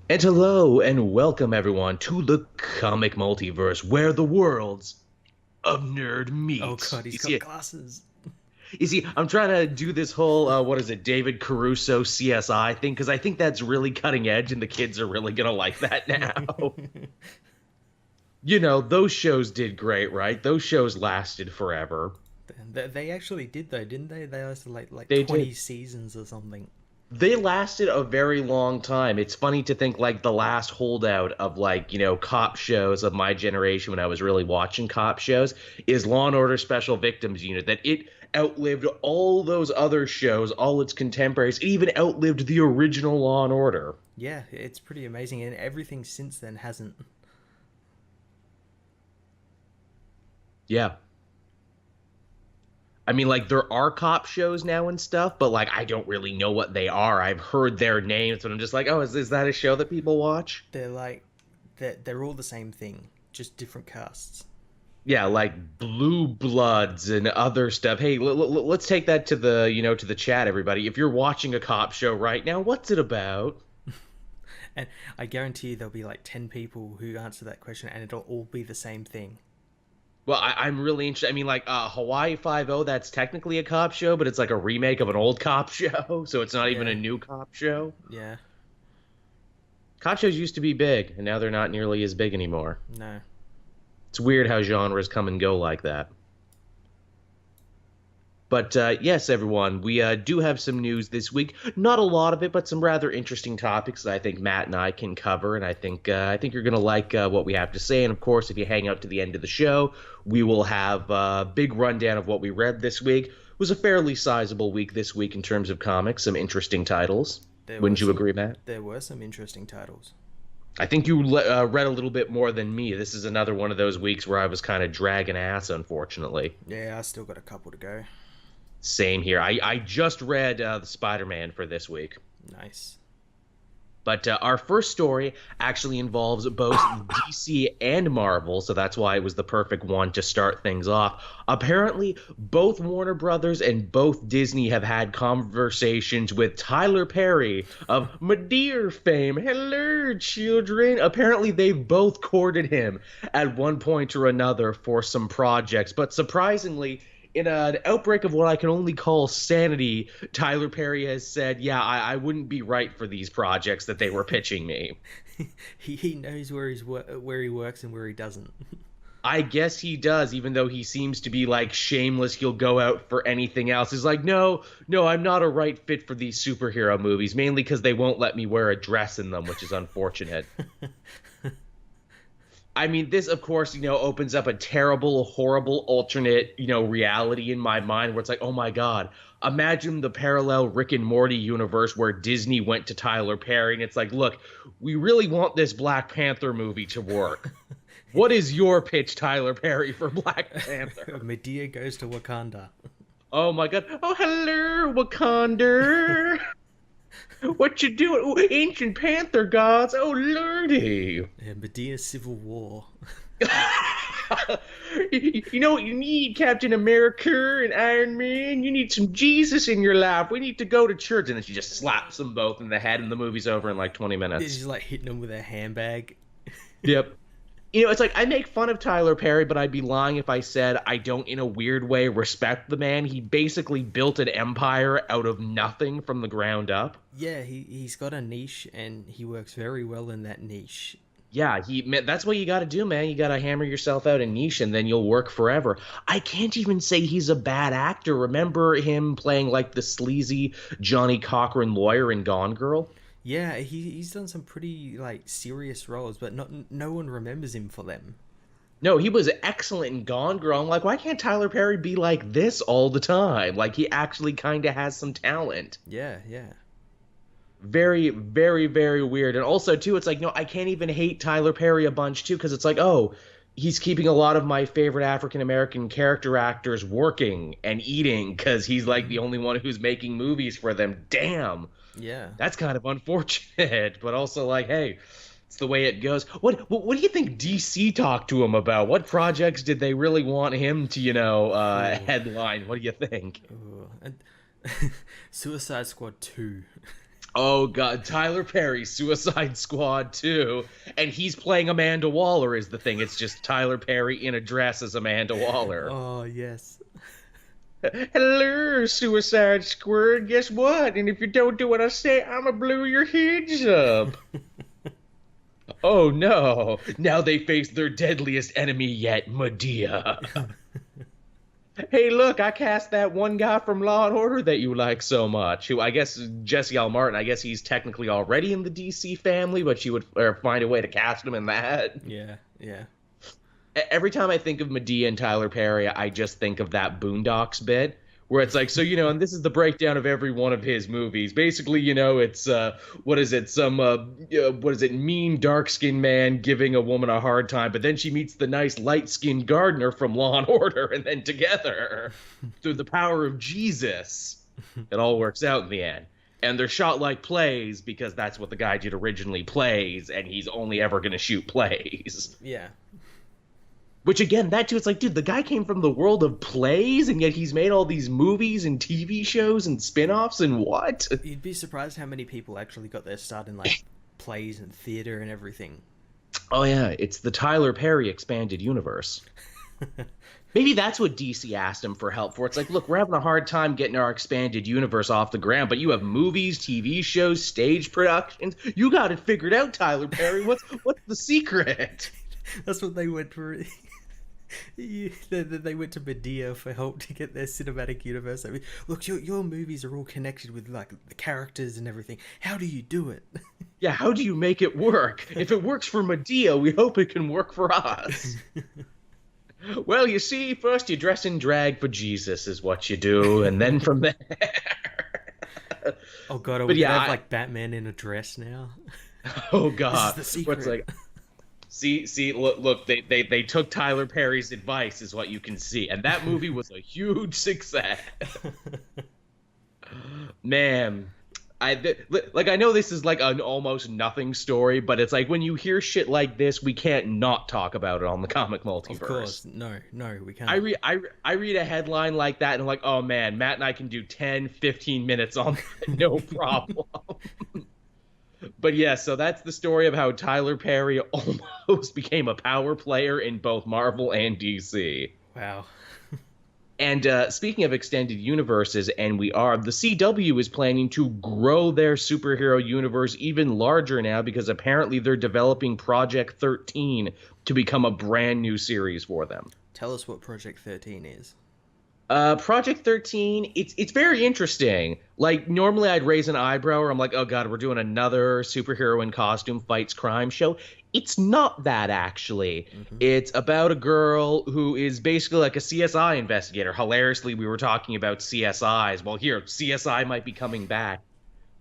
And hello and welcome everyone to the Comic Multiverse, where the worlds of nerd Oh meet. god, he's You got see, glasses. I'm trying to do this whole what is it, David Caruso CSI thing because I think that's really cutting edge, and the kids are really gonna like that now. Those shows did great, right? Those shows lasted forever. They actually did though, didn't they? They lasted like They 20 did. seasons or something. They lasted a very long time. It's funny to think like the last holdout of cop shows of my generation when I was really watching cop shows is Law and Order Special Victims Unit. That it outlived all those other shows, all its contemporaries. It even outlived the original Law and Order. Yeah, it's pretty amazing, and everything since then hasn't. Yeah. I mean, like there are cop shows now and stuff, but like I don't really know what they are. I've heard their names, but I'm just like, oh, is that a show that people watch? They're like they're all the same thing, just different casts. Yeah, like Blue Bloods and other stuff. Hey, let's take that to the chat, everybody. If you're watching a cop show right now, what's it about? And I guarantee you there'll be like 10 people who answer that question and it'll all be the same thing. Well, I'm really interested. I mean, like Hawaii Five O, that's technically a cop show, but it's like a remake of an old cop show, so it's not even a Yeah. new cop show. Yeah. Cop shows used to be big, and now they're not nearly as big anymore. No. It's weird how genres come and go like that. But yes, everyone, we do have some news this week. Not a lot of it, but some rather interesting topics that I think Matt and I can cover. And I think you're going to like what we have to say. And of course, if you hang out to the end of the show, we will have a big rundown of what we read this week. It was a fairly sizable week this week in terms of comics. Some interesting titles. There were Wouldn't you some agree, Matt? there were some interesting titles. I think you read a little bit more than me. This is another one of those weeks where I was kind of dragging ass, unfortunately. Yeah, I still got a couple to go. Same here. I just read the Spider-Man for this week. Nice. But our first story actually involves both DC and Marvel, so that's why it was the perfect one to start things off. Apparently, both Warner Brothers and both Disney have had conversations with Tyler Perry of Madea fame. Hello, children. Apparently, they've both courted him at one point or another for some projects, but surprisingly, in an outbreak of what I can only call sanity, Tyler Perry has said, yeah, I wouldn't be right for these projects that they were pitching me. He knows where he works and where he doesn't. I guess he does, even though he seems to be like shameless. He'll go out for anything else. He's like, no, no, I'm not a right fit for these superhero movies, mainly because they won't let me wear a dress in them, which is unfortunate. I mean, this, of course, opens up a terrible, horrible alternate, reality in my mind where it's like, oh my God, imagine the parallel Rick and Morty universe where Disney went to Tyler Perry and it's like, look, we really want this Black Panther movie to work. What is your pitch, Tyler Perry, for Black Panther? Medea goes to Wakanda. Oh my God. Oh, hello, Wakanda. What you doing? Oh, ancient Panther gods. Oh, lordy. Yeah, Medea's Civil War. You know what you need, Captain America and Iron Man? You need some Jesus in your life. We need to go to church. And then she just slaps them both in the head, and the movie's over in like 20 minutes. She's like hitting him with a handbag. Yep. It's like I make fun of Tyler Perry, but I'd be lying if I said I don't, in a weird way, respect the man. He basically built an empire out of nothing from the ground up. Yeah, he's got a niche and he works very well in that niche. Yeah, that's what you got to do, man. You got to hammer yourself out a niche and then you'll work forever. I can't even say he's a bad actor. Remember him playing like the sleazy Johnny Cochran lawyer in Gone Girl? Yeah, he's done some pretty like serious roles, but no one remembers him for them. No, he was excellent in Gone Girl. I'm like, why can't Tyler Perry be like this all the time? Like, he actually kind of has some talent. Yeah, yeah. Very, very, very weird. And also, too, it's like, no, I can't even hate Tyler Perry a bunch, too, because it's like, oh, he's keeping a lot of my favorite African American character actors working and eating because he's like the only one who's making movies for them. Damn. Yeah. That's kind of unfortunate, but also like, hey, it's the way it goes. What do you think DC talked to him about? What projects did they really want him to, Ooh. headline? What do you think? Ooh. And Suicide Squad 2. Oh God, Tyler Perry, Suicide Squad 2, and he's playing Amanda Waller is the thing. It's just Tyler Perry in a dress as Amanda Waller. Oh yes. Hello, Suicide Squad. Guess what? And if you don't do what I say, I'ma blow your heads up. Oh no! Now they face their deadliest enemy yet, Medea. Hey, look, I cast that one guy from Law and Order that you like so much. Who I guess Jesse L. Martin. I guess he's technically already in the DC family, but she would find a way to cast him in that. Yeah, yeah. Every time I think of Medea and Tyler Perry, I just think of that Boondocks bit where it's like, so, and this is the breakdown of every one of his movies. Basically, it's, what is it? Mean dark-skinned man giving a woman a hard time, but then she meets the nice light-skinned gardener from Law and Order, and then together, through the power of Jesus, it all works out in the end. And they're shot like plays because that's what the guy did originally, plays, and he's only ever going to shoot plays. Yeah. Which, again, that too, it's like, dude, the guy came from the world of plays, and yet he's made all these movies and TV shows and spin-offs and what? You'd be surprised how many people actually got their start in, like, plays and theater and everything. Oh, yeah, it's the Tyler Perry expanded universe. Maybe that's what DC asked him for help for. It's like, look, we're having a hard time getting our expanded universe off the ground, but you have movies, TV shows, stage productions. You got it figured out, Tyler Perry. What's the secret? That's what they went for. They went to Medea for help to get their cinematic universe. I mean, look, your movies are all connected with like the characters and everything. How do you do it? Yeah, how do you make it work? If it works for Medea, we hope it can work for us. Well, you see, first you dress in drag for Jesus is what you do, and then from there. Oh God, are we gonna have like Batman in a dress now? Oh God, this is the secret. What's like? See, look, they took Tyler Perry's advice, is what you can see, and that movie was a huge success. Man, I know this is like an almost nothing story, but it's like when you hear shit like this, we can't not talk about it on the Comic Multiverse. Of course, no, we can't. I read a headline like that, and I'm like, oh man, Matt and I can do 10, 15 minutes on that, no problem. But yeah, so that's the story of how Tyler Perry almost became a power player in both Marvel and DC. Wow. And speaking of extended universes, the CW is planning to grow their superhero universe even larger now because apparently they're developing Project 13 to become a brand new series for them. Tell us what Project 13 is. Project 13, it's very interesting. Like, normally I'd raise an eyebrow or I'm like, oh God, we're doing another superhero in costume fights crime show. It's not that, actually. Mm-hmm. It's about a girl who is basically like a CSI investigator. Hilariously, we were talking about CSIs. Well, here, CSI might be coming back.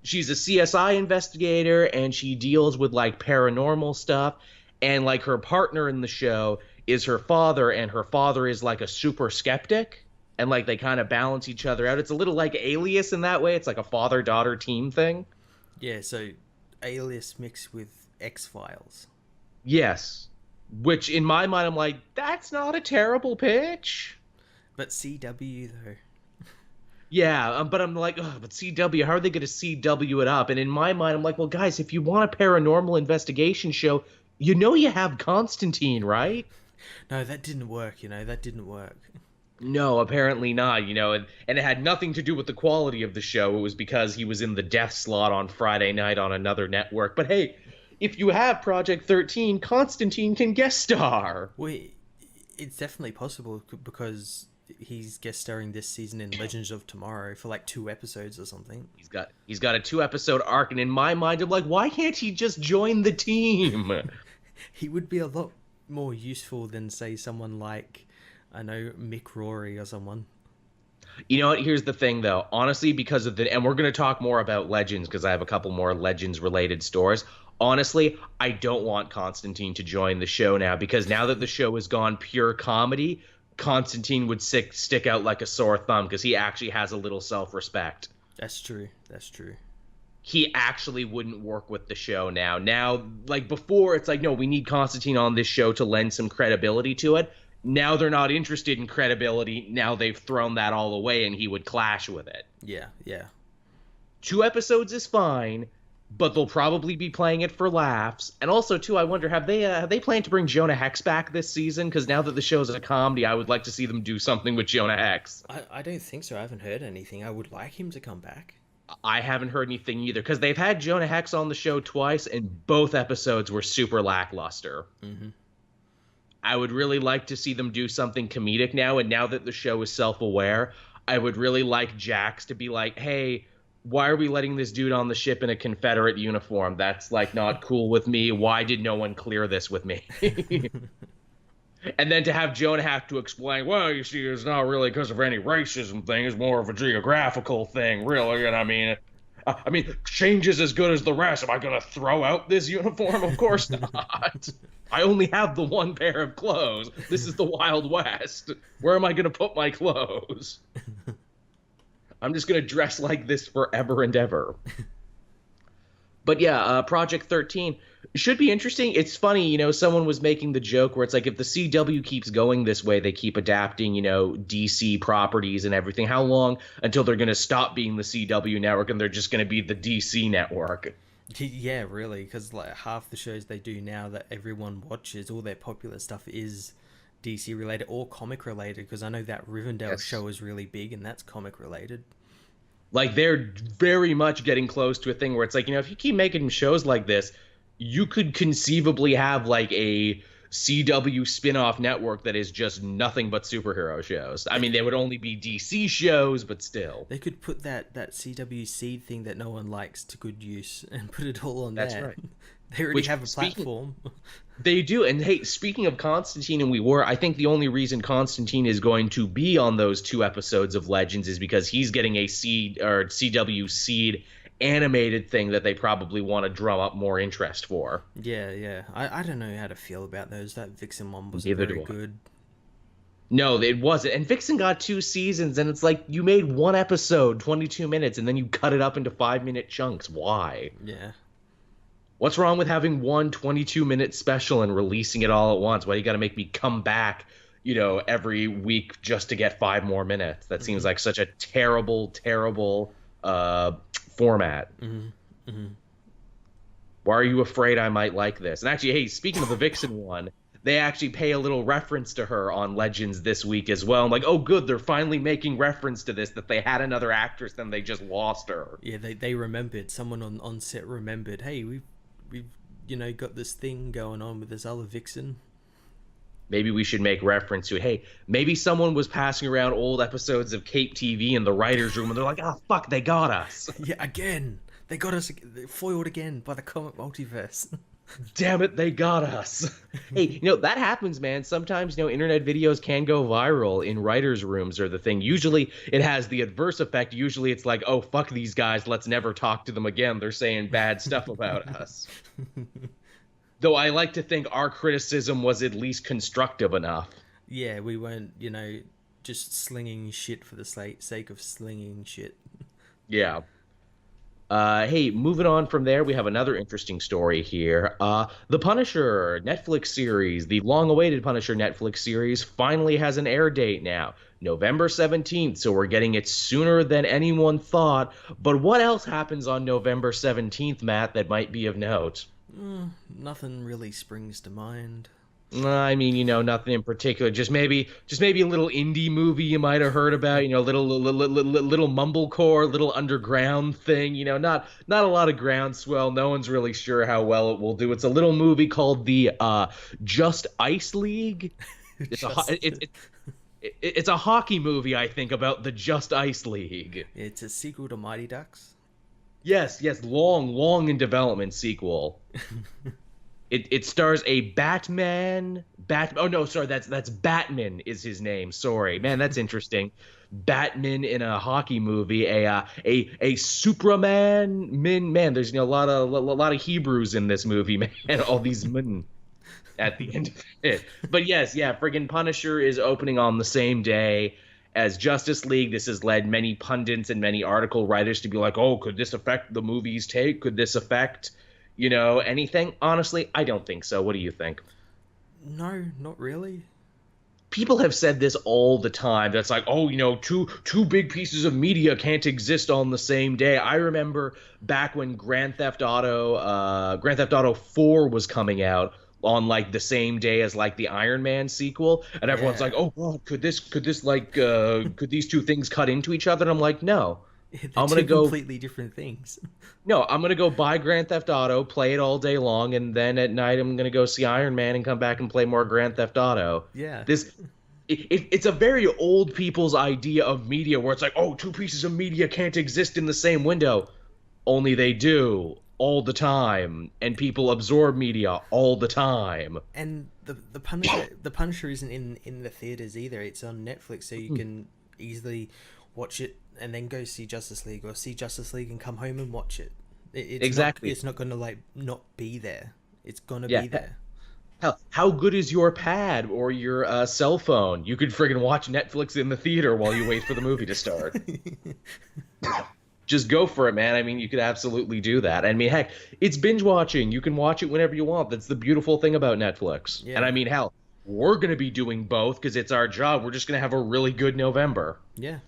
She's a CSI investigator, and she deals with, like, paranormal stuff. And, like, her partner in the show is her father, and her father is, like, a super skeptic. And, like, they kind of balance each other out. It's a little like Alias in that way. It's like a father-daughter team thing. Yeah, so Alias mixed with X-Files. Yes. Which, in my mind, I'm like, that's not a terrible pitch. But CW, though. Yeah, but I'm like, oh, but CW, how are they going to CW it up? And in my mind, I'm like, well, guys, if you want a paranormal investigation show, you know you have Constantine, right? No, that didn't work, that didn't work. No, apparently not, and it had nothing to do with the quality of the show. It was because he was in the death slot on Friday night on another network. But hey, if you have Project 13, Constantine can guest star. Well, it's definitely possible because he's guest starring this season in Legends of Tomorrow for like 2 episodes or something. He's got a 2-episode arc, and in my mind, I'm like, why can't he just join the team? He would be a lot more useful than, say, someone like, I know, Mick Rory or someone. You know what? Here's the thing, though. Honestly, because of and we're going to talk more about Legends because I have a couple more Legends-related stories. Honestly, I don't want Constantine to join the show now because now that the show has gone pure comedy, Constantine would stick out like a sore thumb because he actually has a little self-respect. That's true. He actually wouldn't work with the show now. Now, like before, it's like, no, we need Constantine on this show to lend some credibility to it. Now they're not interested in credibility. Now they've thrown that all away, and he would clash with it. Yeah. 2 episodes is fine, but they'll probably be playing it for laughs. And also, too, I wonder, have they planned to bring Jonah Hex back this season? Because now that the show's a comedy, I would like to see them do something with Jonah Hex. I don't think so. I haven't heard anything. I would like him to come back. I haven't heard anything either, because they've had Jonah Hex on the show twice, and both episodes were super lackluster. Mm-hmm. I would really like to see them do something comedic now, and now that the show is self-aware, I would really like Jax to be like, hey, why are we letting this dude on the ship in a Confederate uniform? That's, like, not cool with me. Why did no one clear this with me? And then to have Jonah have to explain, well, you see, it's not really because of any racism thing. It's more of a geographical thing, really. And I mean, change is as good as the rest. Am I going to throw out this uniform? Of course not. I only have the one pair of clothes. This is the Wild West. Where am I going to put my clothes? I'm just going to dress like this forever and ever. But yeah, Project 13 should be interesting. It's funny, someone was making the joke where it's like, if the CW keeps going this way, they keep adapting, DC properties and everything, how long until they're going to stop being the CW network and they're just going to be the DC network? Yeah, really, because like half the shows they do now that everyone watches, all their popular stuff is DC related or comic related, because I know that Rivendell show is really big and that's comic related. Like, they're very much getting close to a thing where it's like, if you keep making shows like this, you could conceivably have, like, a CW spin-off network that is just nothing but superhero shows. I mean, they would only be DC shows, but still. They could put that CW seed thing that no one likes to good use and put it all on That's there. right. They already have a platform. They do. And hey, speaking of Constantine and I think the only reason Constantine is going to be on those 2 episodes of Legends is because he's getting a seed or CW seed animated thing that they probably want to drum up more interest for. Yeah. I don't know how to feel about those. That Vixen one was Neither very do I. good. No, it wasn't. And Vixen got 2 seasons, and it's like, you made 1 episode, 22 minutes, and then you cut it up into 5-minute chunks. Why? Yeah. What's wrong with having one 22-minute special and releasing it all at once? Why you got to make me come back, every week just to get 5 more minutes? That seems like such a terrible, terrible format. Mm-hmm. Why are you afraid I might like this? And actually, hey, speaking of the Vixen one, they actually pay a little reference to her on Legends this week as well. I'm like, oh, good, they're finally making reference to this, that they had another actress, then they just lost her. Yeah, they remembered. Someone on set remembered, hey, we've got this thing going on with this other Vixen. Maybe we should make reference to it. Hey, maybe someone was passing around old episodes of Cape TV in the writer's room, and they're like, oh, fuck, they got us. Yeah, again. They got us foiled again by the Comic Multiverse. Damn it, they got us. Hey, that happens, man. Sometimes, internet videos can go viral in writers' rooms or the thing. Usually it has the adverse effect. Usually it's like, oh, fuck these guys. Let's never talk to them again. They're saying bad stuff about us. Though I like to think our criticism was at least constructive enough. Yeah, we weren't, just slinging shit for the sake of slinging shit. Yeah. Hey, moving on from there, we have another interesting story here. The Punisher Netflix series, the long-awaited Punisher Netflix series, finally has an air date now, November 17th, so we're getting it sooner than anyone thought. But what else happens on November 17th, Matt, that might be of note? Nothing really springs to mind. I mean, nothing in particular. Just maybe a little indie movie you might have heard about. Little mumblecore, little underground thing. Not a lot of groundswell. No one's really sure how well it will do. It's a little movie called the Just Ice League. It's a hockey movie, I think, about the Just Ice League. It's a sequel to Mighty Ducks. Yes, long in development sequel. It stars a Batman. Oh no, sorry, that's Batman is his name. Sorry, man, that's interesting. Batman in a hockey movie, a Supraman. Man, there's a lot of Hebrews in this movie, man. All these men at the end of it. But yes, yeah, friggin' Punisher is opening on the same day as Justice League. This has led many pundits and many article writers to be like, oh, could this affect the movie's take? Could this affect, anything? Honestly, I don't think so. What do you think? No, not really. people have said this all the time. That's like, oh, two big pieces of media can't exist on the same day. I remember back when Grand Theft Auto 4 was coming out on like the same day as like the Iron Man sequel, and everyone's like, Yeah. oh God, could these two things cut into each other? And I'm like, no. They're I'm gonna two go completely different things. no, I'm gonna go buy Grand Theft Auto, play it all day long, and then at night I'm gonna go see Iron Man and come back and play more Grand Theft Auto. Yeah. This it's a very old people's idea of media where it's like, oh, two pieces of media can't exist in the same window. Only they do all the time, and people absorb media all the time. And the Punisher isn't in the theaters either. It's on Netflix, so you can easily watch it and then go see Justice League, or see Justice League and come home and watch it. Exactly. It's not gonna like not be there. It's gonna Yeah. be there. Hell, how good is your pad or your cell phone? You could friggin' watch Netflix in the theater while you wait for the movie to start. Just go for it, man. I mean, you could absolutely do that. I mean, heck, it's binge watching. You can watch it whenever you want. That's the beautiful thing about Netflix. Yeah. And I mean, hell, we're going to be doing both because it's our job. We're just going to have a really good November. Yeah.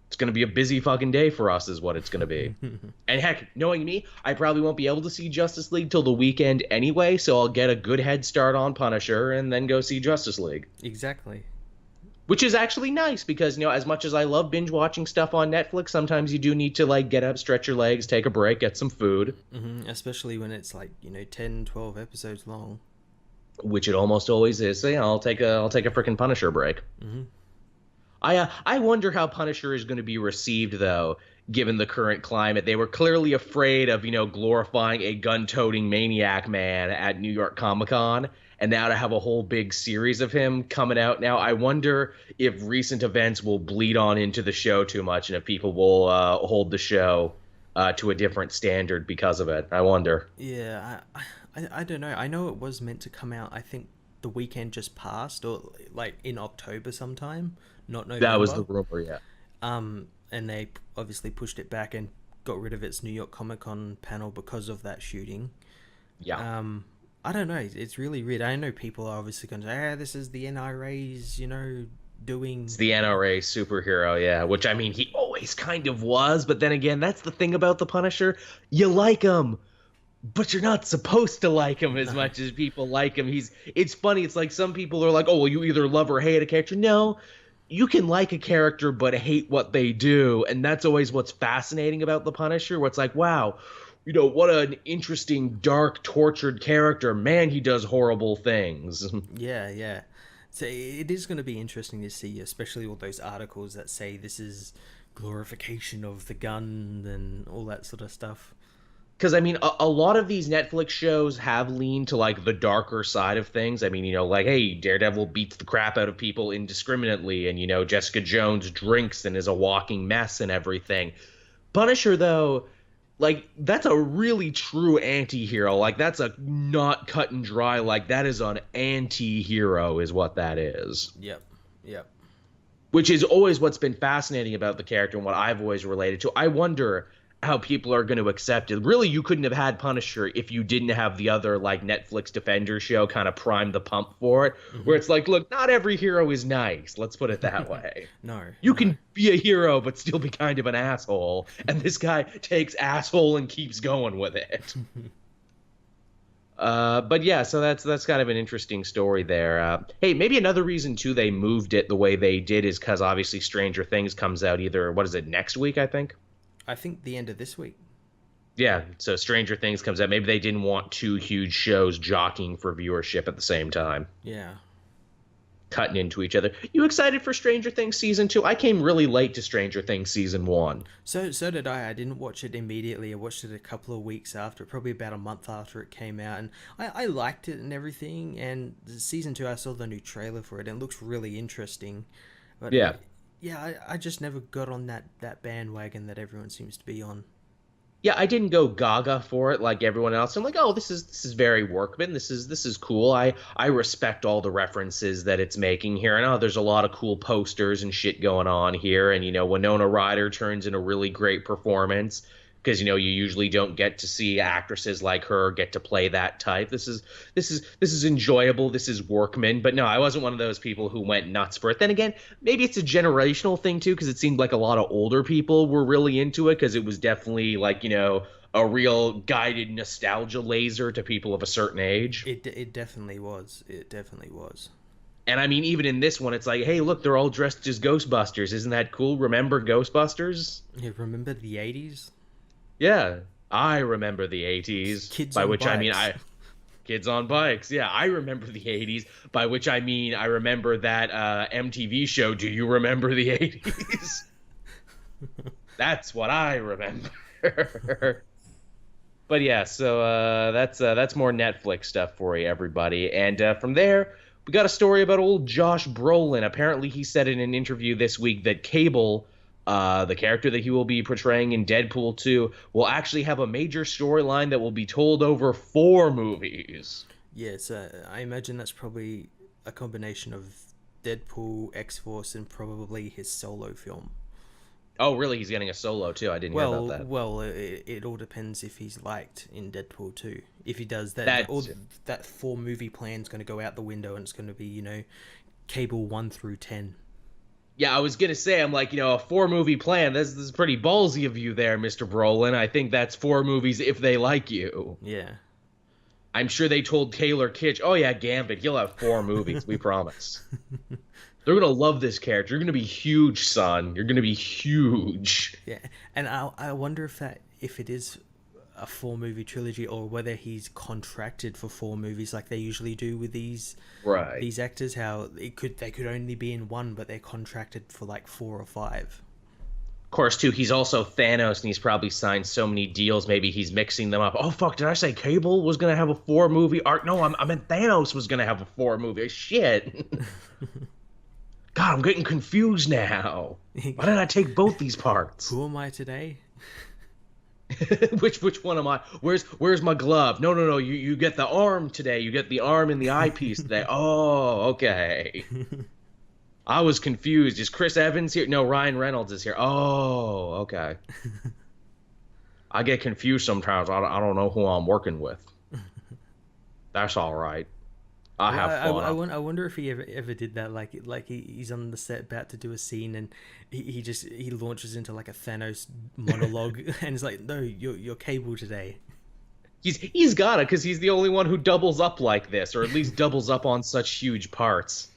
It's going to be a busy fucking day for us is what it's going to be. And heck, knowing me, I probably won't be able to see Justice League till the weekend anyway, so I'll get a good head start on Punisher and then go see Justice League. Exactly. Which is actually nice because, as much as I love binge watching stuff on Netflix, sometimes you do need to, like, get up, stretch your legs, take a break, get some food. Especially when it's like, 10, 12 episodes long. Which it almost always is. So, yeah, I'll take a freaking Punisher break. I wonder how Punisher is going to be received, though, given the current climate. They were clearly afraid of, glorifying a gun-toting maniac man at New York Comic-Con. And now to have a whole big series of him coming out now, I wonder if recent events will bleed on into the show too much and if people will hold the show to a different standard because of it. I wonder. Yeah, I don't know. I know it was meant to come out, I think, the weekend just passed, or like in October sometime, not November. That was the rumor, yeah. And they obviously pushed it back and got rid of its New York Comic Con panel because of that shooting. Yeah. I don't know. It's really weird. I know people are obviously going to say, this is the NRA's, doing... It's the NRA superhero, yeah. Which, I mean, he always kind of was. But then again, that's the thing about the Punisher. You like him, but you're not supposed to like him as much as people like him. It's funny. It's like some people are like, oh, well, you either love or hate a character. No, you can like a character but hate what they do. And that's always what's fascinating about the Punisher, where it's like, wow, what an interesting, dark, tortured character. Man, he does horrible things. Yeah. So it is going to be interesting to see, especially all those articles that say this is glorification of the gun and all that sort of stuff. Because, I mean, a lot of these Netflix shows have leaned to, like, the darker side of things. I mean, like, hey, Daredevil beats the crap out of people indiscriminately, and, Jessica Jones drinks and is a walking mess and everything. Punisher, though... Like, that's a really true anti-hero. Like, that's a not cut and dry. Like, that is an anti-hero is what that is. Yep. Which is always what's been fascinating about the character and what I've always related to. I wonder how people are going to accept it. Really, you couldn't have had Punisher if you didn't have the other, like, Netflix Defender show kind of prime the pump for it, where it's like, look, not every hero is nice. Let's put it that way. You can be a hero but still be kind of an asshole, and this guy takes asshole and keeps going with it. But yeah, so that's kind of an interesting story there. Hey, maybe another reason, too, they moved it the way they did is because obviously Stranger Things comes out either, next week, I think? I think the end of this week. Yeah, so Stranger Things comes out. Maybe they didn't want two huge shows jockeying for viewership at the same time. Yeah. Cutting into each other. You excited for Stranger Things Season 2? I came really late to Stranger Things Season 1. So did I. I didn't watch it immediately. I watched it a couple of weeks after, probably about a month after it came out. And I liked it and everything. And Season 2, I saw the new trailer for it, and it looks really interesting. But yeah. I just never got on that bandwagon that everyone seems to be on. Yeah, I didn't go gaga for it like everyone else. I'm like, oh, this is very Workman. This is cool. I respect all the references that it's making here. And there's a lot of cool posters and shit going on here. And Winona Ryder turns in a really great performance. because you usually don't get to see actresses like her get to play that type. This is enjoyable. This is workman. But no, I wasn't one of those people who went nuts for it. Then again, maybe it's a generational thing too, because it seemed like a lot of older people were really into it, because it was definitely like a real guided nostalgia laser to people of a certain age. It definitely was. It definitely was. And I mean, even in this one, it's like, hey, look, they're all dressed as Ghostbusters. Isn't that cool? Remember Ghostbusters? You remember the 80s? Yeah, I remember the 80s. Kids by on which bikes. I mean kids on bikes. Yeah, I remember the 80s. By which I mean I remember that MTV show. Do you remember the 80s? That's what I remember. But yeah, so that's more Netflix stuff for you, everybody. And from there, we got a story about old Josh Brolin. Apparently, he said in an interview this week that Cable, the character that he will be portraying in Deadpool 2, will actually have a major storyline that will be told over 4 movies. Yeah, so I imagine that's probably a combination of Deadpool, X-Force, and probably his solo film. Oh, really? He's getting a solo too? I didn't hear about that. Well, it all depends if he's liked in Deadpool 2. If he does that, that 4 movie plan's going to go out the window, and it's going to be, Cable 1 through 10. Yeah, I was gonna say, I'm like, a 4 movie plan. This is pretty ballsy of you there, Mr. Brolin. I think that's 4 movies if they like you. Yeah. I'm sure they told Taylor Kitsch, oh yeah, Gambit, he'll have 4 movies, we promise. They're gonna love this character. You're gonna be huge, son. You're gonna be huge. Yeah, and I wonder if it is a 4 movie trilogy, or whether he's contracted for 4 movies like they usually do with these actors. How they could only be in 1, but they're contracted for like 4 or 5. Of course, too, he's also Thanos, and he's probably signed so many deals. Maybe he's mixing them up. Oh fuck! Did I say Cable was gonna have a 4 movie arc? No, I meant Thanos was gonna have a 4 movie. Shit. God, I'm getting confused now. Why did I take both these parts? Who am I today? Which one am I? Where's my glove? No. You get the arm today. You get the arm and the eyepiece today. Oh, okay. I was confused. Is Chris Evans here? No, Ryan Reynolds is here. Oh, okay. I get confused sometimes. I don't know who I'm working with. That's all right. I have fun. I wonder if he ever did that. Like he's on the set about to do a scene, and he launches into like a Thanos monologue, and it's like, no, you're Cable today. He's got it, because he's the only one who doubles up like this, or at least doubles up on such huge parts.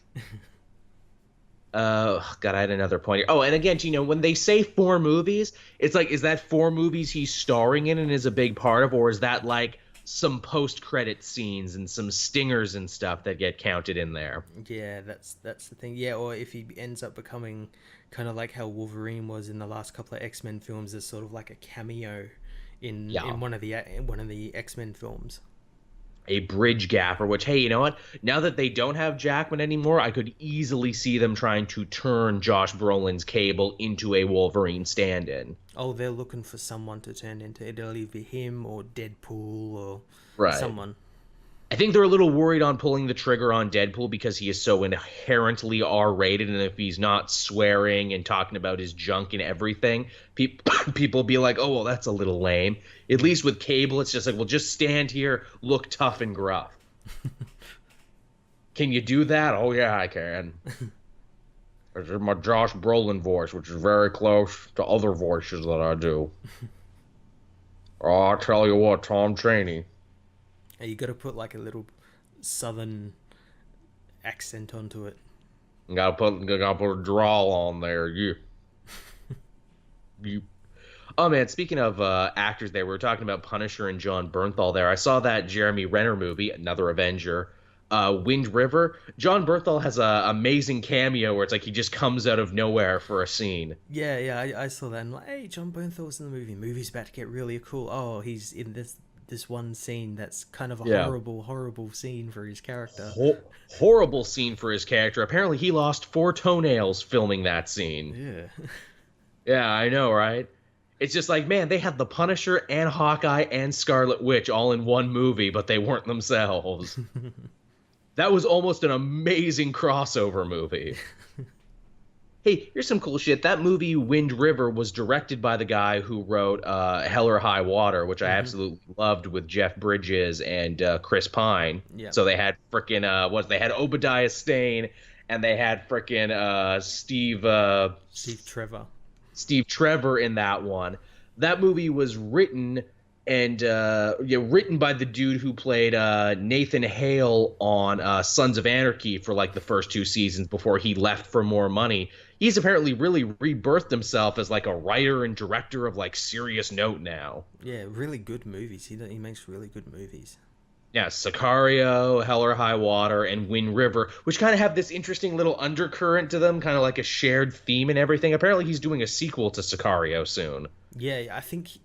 God, I had another point here. Oh, and again, when they say 4 movies, it's like, is that 4 movies he's starring in and is a big part of, or is that like some post-credit scenes and some stingers and stuff that get counted in there? Yeah, that's the thing. Yeah, or if he ends up becoming kind of like how Wolverine was in the last couple of X-Men films, as sort of like a cameo in one of the X-Men films. A bridge gapper, which, hey, you know what? Now that they don't have Jackman anymore, I could easily see them trying to turn Josh Brolin's Cable into a Wolverine stand-in. Oh, they're looking for someone to turn into. It'll either be him or Deadpool or someone. I think they're a little worried on pulling the trigger on Deadpool because he is so inherently R-rated, and if he's not swearing and talking about his junk and everything, people be like, oh, well, that's a little lame. At least with Cable, it's just like, well, just stand here, look tough and gruff. Can you do that? Oh, yeah, I can. This is my Josh Brolin voice, which is very close to other voices that I do. Oh, I'll tell you what, Tom Chaney. You got to put like a little southern accent onto it. Gotta put a drawl on there. You. Oh man, speaking of actors, there we were talking about Punisher and John Bernthal. There, I saw that Jeremy Renner movie, another Avenger, Wind River. John Bernthal has a amazing cameo where it's like he just comes out of nowhere for a scene. Yeah, I saw that. And I'm like, hey, John Bernthal's in the movie. Movie's about to get really cool. Oh, he's in this one scene that's kind of a horrible scene for his character. Horrible scene for his character. Apparently he lost 4 toenails filming that scene. Yeah. Yeah, I know, right? It's just like, man, they had the Punisher and Hawkeye and Scarlet Witch all in one movie, but they weren't themselves. That was almost an amazing crossover movie. Hey, here's some cool shit. That movie Wind River was directed by the guy who wrote Hell or High Water, which I Mm-hmm. absolutely loved, with Jeff Bridges and Chris Pine. Yeah. So they had frickin' they had Obadiah Stane, and they had frickin' Steve Trevor. Steve Trevor in that one. That movie was written and written by the dude who played Nathan Hale on Sons of Anarchy for like the first two seasons before he left for more money. He's apparently really rebirthed himself as like a writer and director of like serious note now. Yeah, really good movies. He makes really good movies. Yeah, Sicario, Hell or High Water, and Wind River, which kind of have this interesting little undercurrent to them, kind of like a shared theme and everything. Apparently, he's doing a sequel to Sicario soon. Yeah, I think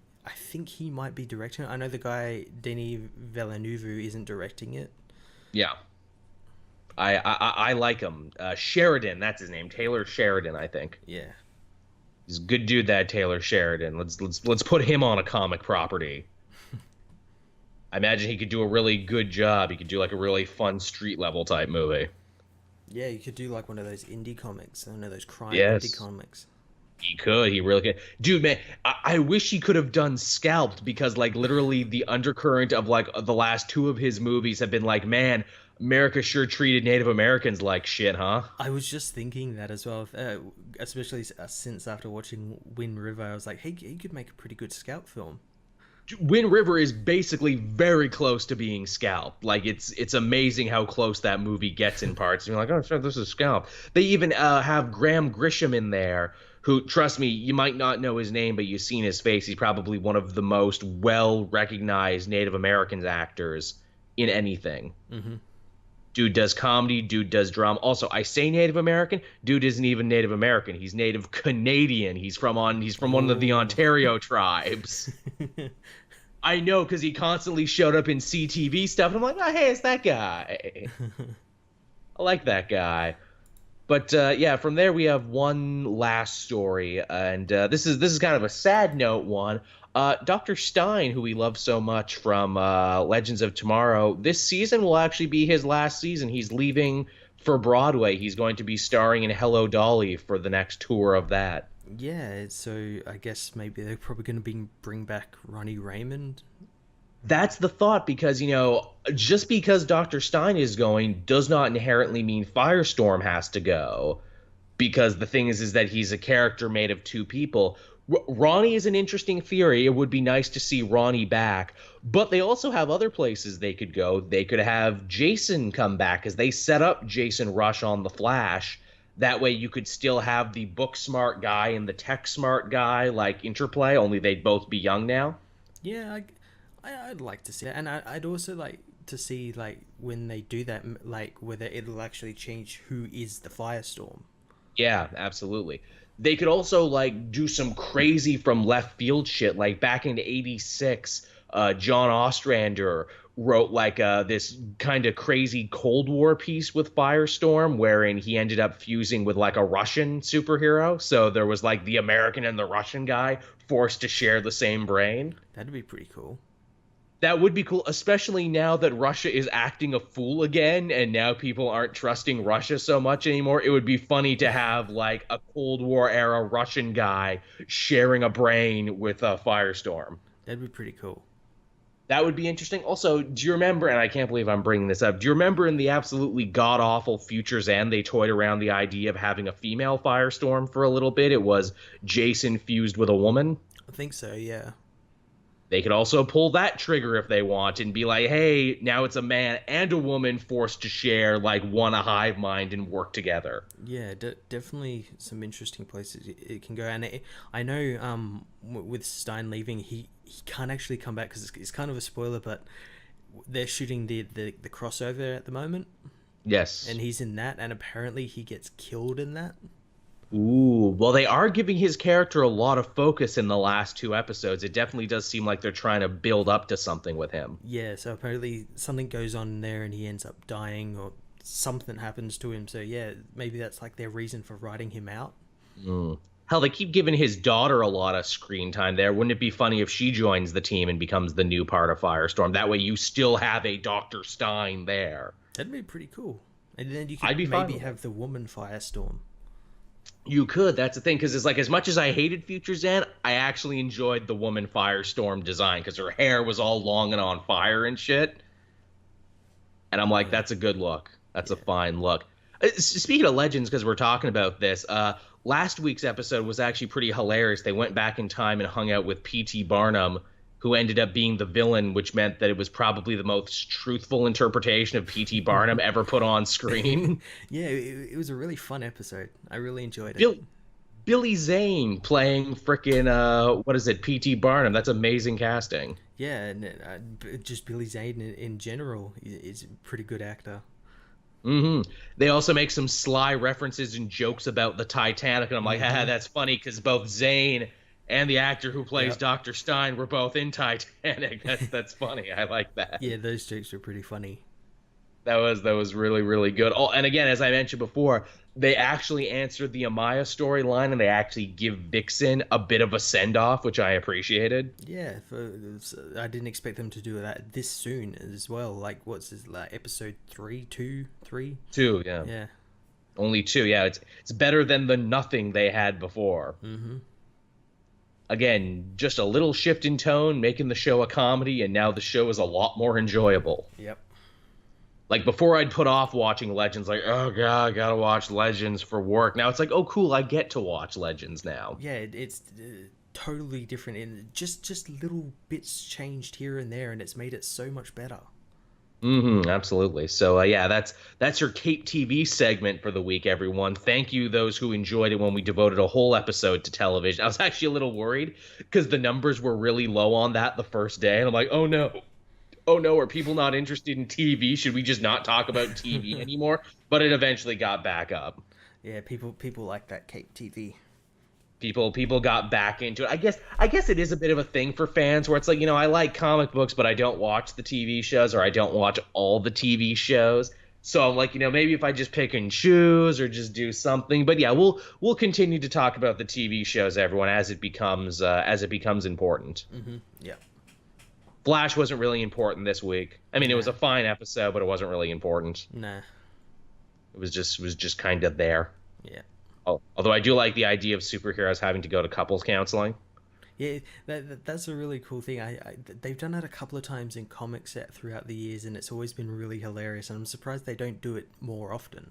he might be directing it. I know the guy Denis Villeneuve isn't directing it. Yeah, I like him. Sheridan, that's his name, Taylor Sheridan, I think. Yeah. He's a good dude, that Taylor Sheridan. Let's put him on a comic property. I imagine he could do a really good job. He could do like a really fun street level type movie. Yeah, you could do like one of those indie comics, one of those crime indie Yes. comics. He could. He really could. Dude, man, I wish he could have done Scalped, because, like, literally the undercurrent of, like, the last two of his movies have been like, man, America sure treated Native Americans like shit, huh? I was just thinking that as well, especially since after watching Wind River, I was like, hey, he could make a pretty good Scout film. Wind River is basically very close to being Scalped. Like, it's amazing how close that movie gets in parts. And you're like, oh, sure, this is Scalped. They even have Graham Grisham in there, who, trust me, you might not know his name, but you've seen his face. He's probably one of the most well-recognized Native Americans actors in anything. Mm-hmm. Dude does comedy, dude does drama. Also, I say Native American, dude isn't even Native American. He's Native Canadian. He's from one of the Ontario tribes. I know, because he constantly showed up in CTV stuff, and I'm like, oh, hey, it's that guy. I like that guy. But yeah, from there we have one last story, and this is kind of a sad note one. Dr. Stein, who we love so much from Legends of Tomorrow, this season will actually be his last season. He's leaving for Broadway. He's going to be starring in Hello Dolly for the next tour of that. Yeah, so I guess maybe they're probably going to bring back Ronnie Raymond. That's the thought, because, just because Dr. Stein is going does not inherently mean Firestorm has to go. Because the thing is that he's a character made of two people. Ronnie is an interesting theory. It would be nice to see Ronnie back. But they also have other places they could go. They could have Jason come back, as they set up Jason Rush on The Flash. That way you could still have the book smart guy and the tech smart guy, like, interplay, only they'd both be young now. Yeah, I'd like to see that, and I'd also like to see like when they do that, like whether it'll actually change who is the Firestorm. Yeah, absolutely. They could also like do some crazy from left field shit. Like back in '86, John Ostrander wrote like this kind of crazy Cold War piece with Firestorm, wherein he ended up fusing with like a Russian superhero. So there was like the American and the Russian guy forced to share the same brain. That'd be pretty cool. That would be cool, especially now that Russia is acting a fool again, and now people aren't trusting Russia so much anymore. It would be funny to have, like, a Cold War era Russian guy sharing a brain with a Firestorm. That'd be pretty cool. That would be interesting. Also, do you remember, and I can't believe I'm bringing this up, do you remember in the absolutely god-awful Future's End, they toyed around the idea of having a female Firestorm for a little bit? It was Jason fused with a woman. I think so, yeah. They could also pull that trigger if they want and be like, hey, now it's a man and a woman forced to share, like, a hive mind and work together. Yeah, definitely some interesting places it can go. And I know with Stein leaving, he can't actually come back because it's kind of a spoiler, but they're shooting the crossover at the moment. Yes. And he's in that, and apparently he gets killed in that. Ooh, well, they are giving his character a lot of focus in the last two episodes. It definitely does seem like they're trying to build up to something with him. Yeah, so apparently something goes on there and he ends up dying or something happens to him. So yeah, maybe that's like their reason for writing him out. Hell, they keep giving his daughter a lot of screen time there. Wouldn't it be funny if she joins the team and becomes the new part of Firestorm? That way you still have a Dr. Stein there. That'd be pretty cool. And then you could I'd be fine maybe with have the woman Firestorm. You could. That's the thing, because it's like as much as I hated Future Zen, I actually enjoyed the woman Firestorm design because her hair was all long and on fire and shit. And I'm like, Yeah. that's a good look. That's a Yeah. fine look. Speaking of Legends, because we're talking about this, last week's episode was actually pretty hilarious. They went back in time and hung out with P.T. Barnum, who ended up being the villain, which meant that it was probably the most truthful interpretation of P.T. Barnum ever put on screen. Yeah, it was a really fun episode. I really enjoyed it. Bill, Billy Zane playing frickin' what is it, P.T. Barnum. That's amazing casting. Yeah, and just Billy Zane in general is a pretty good actor. They also make some sly references and jokes about the Titanic, and I'm like, haha, that's funny because both Zane and the actor who plays Yep. Dr. Stein were both in Titanic. That's funny. I like that. Yeah, those jokes were pretty funny. That was really really good. Oh, and again, as I mentioned before, they actually answered the Amaya storyline, and they actually give Vixen a bit of a send off, which I appreciated. Yeah, I didn't expect them to do that this soon as well. Like, what's this, like episode 3, 2, 3? Two, yeah, Yeah. only two. Yeah, it's better than the nothing they had before. Again, just a little shift in tone, making the show a comedy, and now the show is a lot more enjoyable. Yep. Like before, I'd put off watching Legends, like, oh god, I gotta watch Legends for work. Now it's like, oh cool, I get to watch Legends now. Yeah, it's totally different, and just little bits changed here and there, and it's made it so much better. Absolutely. So yeah, that's your Cape TV segment for the week, everyone. Thank you those who enjoyed it when we devoted a whole episode to television. I was actually a little worried because the numbers were really low on that the first day, and I'm like, oh no. Oh no, are people not interested in TV? Should we just not talk about TV anymore? But it eventually got back up. Yeah, people like that Cape TV. People got back into it. I guess it is a bit of a thing for fans where it's like, I like comic books, but I don't watch the TV shows, or I don't watch all the TV shows. So I'm like, maybe if I just pick and choose or just do something. But yeah, we'll continue to talk about the TV shows, everyone, as it becomes important. Yeah. Flash wasn't really important this week. I mean, it was a fine episode, but it wasn't really important. Nah. It was just kind of there. Yeah. Oh, although I do like the idea of superheroes having to go to couples counseling. Yeah, that's a really cool thing. They've done that a couple of times in comics throughout the years, and it's always been really hilarious. And I'm surprised they don't do it more often.